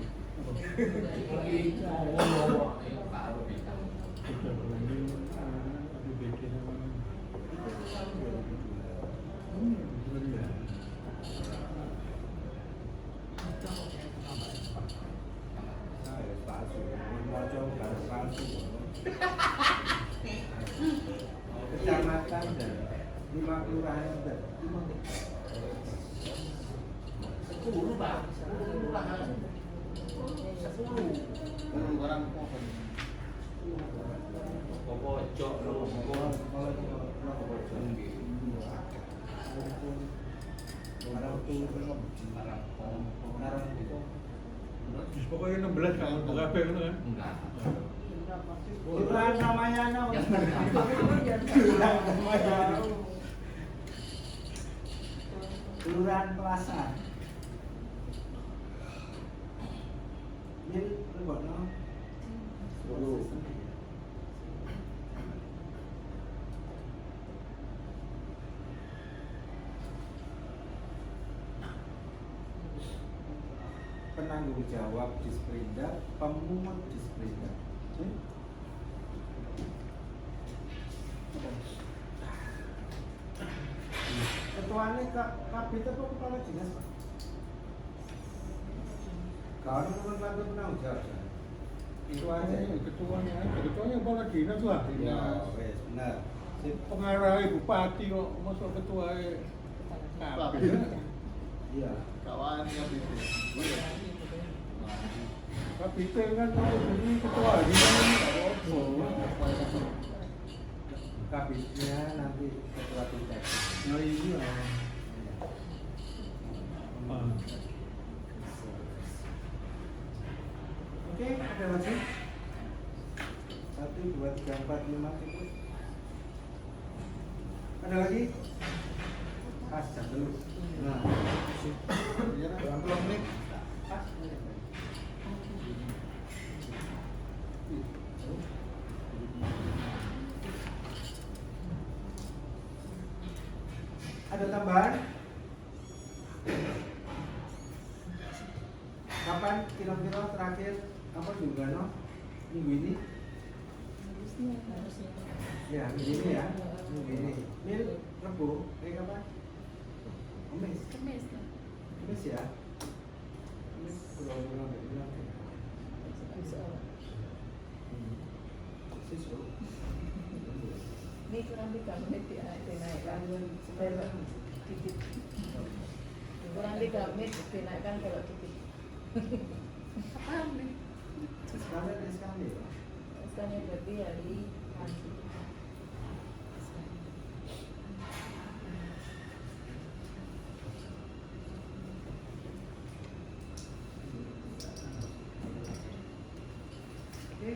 Kecamatan dan 5 kelurahan dan
10 Pak, 10 kelurahan. 10 kelurahan
pojok
Pokoknya 16 kalau buka kabeh ngono kan.
enggak.
kelurahan Ramayana. Kelurahan Plaza. Ini lebokno 10. Penanggung jawab Disperindak, pemungut Disperindak. Ketuanya Kabit apa kepala dinas, Pak? Kalau menurut penanggung jawab, itu aja.
Ketuanya kepala dinas lah.
Ya, wes benar.
Pengarah bupati kok masuk ketua kabeh.
Iya.
kawan kabit.
Kabit kan mau jadi ketua gimana apa?
Kabitnya nanti ketua tingkat.
Nah iya.
Oke, ada lagi? 1, 2, 3, 4, 5 cukup. Ada lagi? Pas jam dulu. Nah,
Ya, 20 menit.
pas. Ada tambahan? Kapan kira-kira terakhir apa juga no? Minggu ini? Ya, minggu ini ya. Minggu ini. Mil, Rebo, kapan? Kamis. Kamis ya. Kamis pulang-pulang dari bilang. Siswa.
Ini kurang 3 menit dinaikkan belok dikit. Kurang 3 menit dinaikkan belok dikit.
Sekali.
Sekarang berarti hari Kamis.
Oke.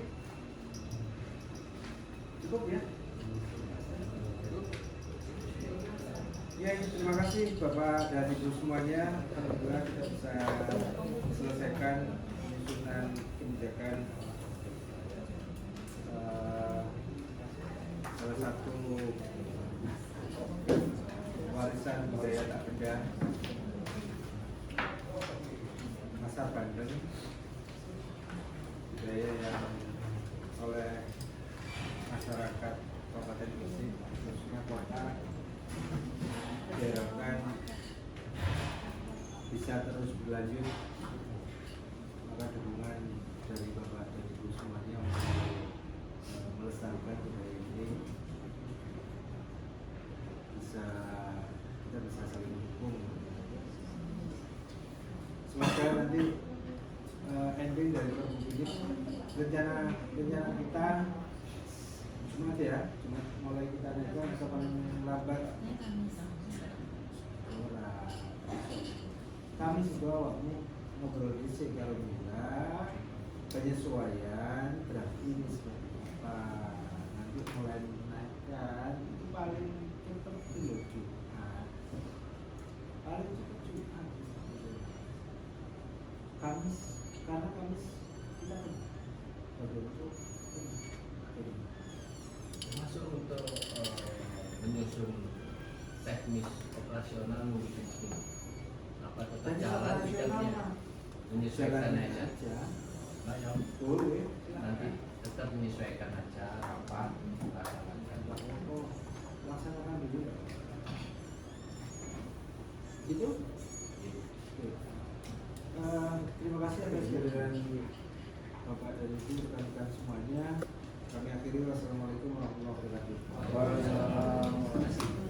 Cukup ya. Ya, terima kasih Bapak dan Ibu semuanya. Alhamdulillah kita bisa selesaikan penyusunan kebijakan salah satu warisan budaya tak benda Pasar Bandeng, budaya yang oleh masyarakat Kabupaten Gresik khususnya kota diharapkan bisa terus berlanjut. Maka dukungan dari Bapak dan Ibu semuanya untuk melestarikan budaya ini kita bisa saling mendukung. Semoga nanti ending dari pergub ini rencana kita Jumat ya, Jumat mulai kita naikkan atau paling lambat kami juga waktu ngobrol di sini kalau Mila penyesuaian berarti ini seperti apa, nanti mulai naikkan itu paling cepat itu Jumat, paling cepat Jumat Kamis, karena Kamis kita untuk
Masuk untuk menyusun teknis operasional mungkin apa tetap jalan tidaknya menyesuaikan aja.
boleh
Nanti tetap menyesuaikan aja rapat laksanakan.
laksanakan dulu. Gitu? Oke. Terima kasih atas kehadiran Bapak dan Ibu rekan-rekan semuanya. Kami akhiri, wassalamualaikum warahmatullahi wabarakatuh.
Waalaikumsalam.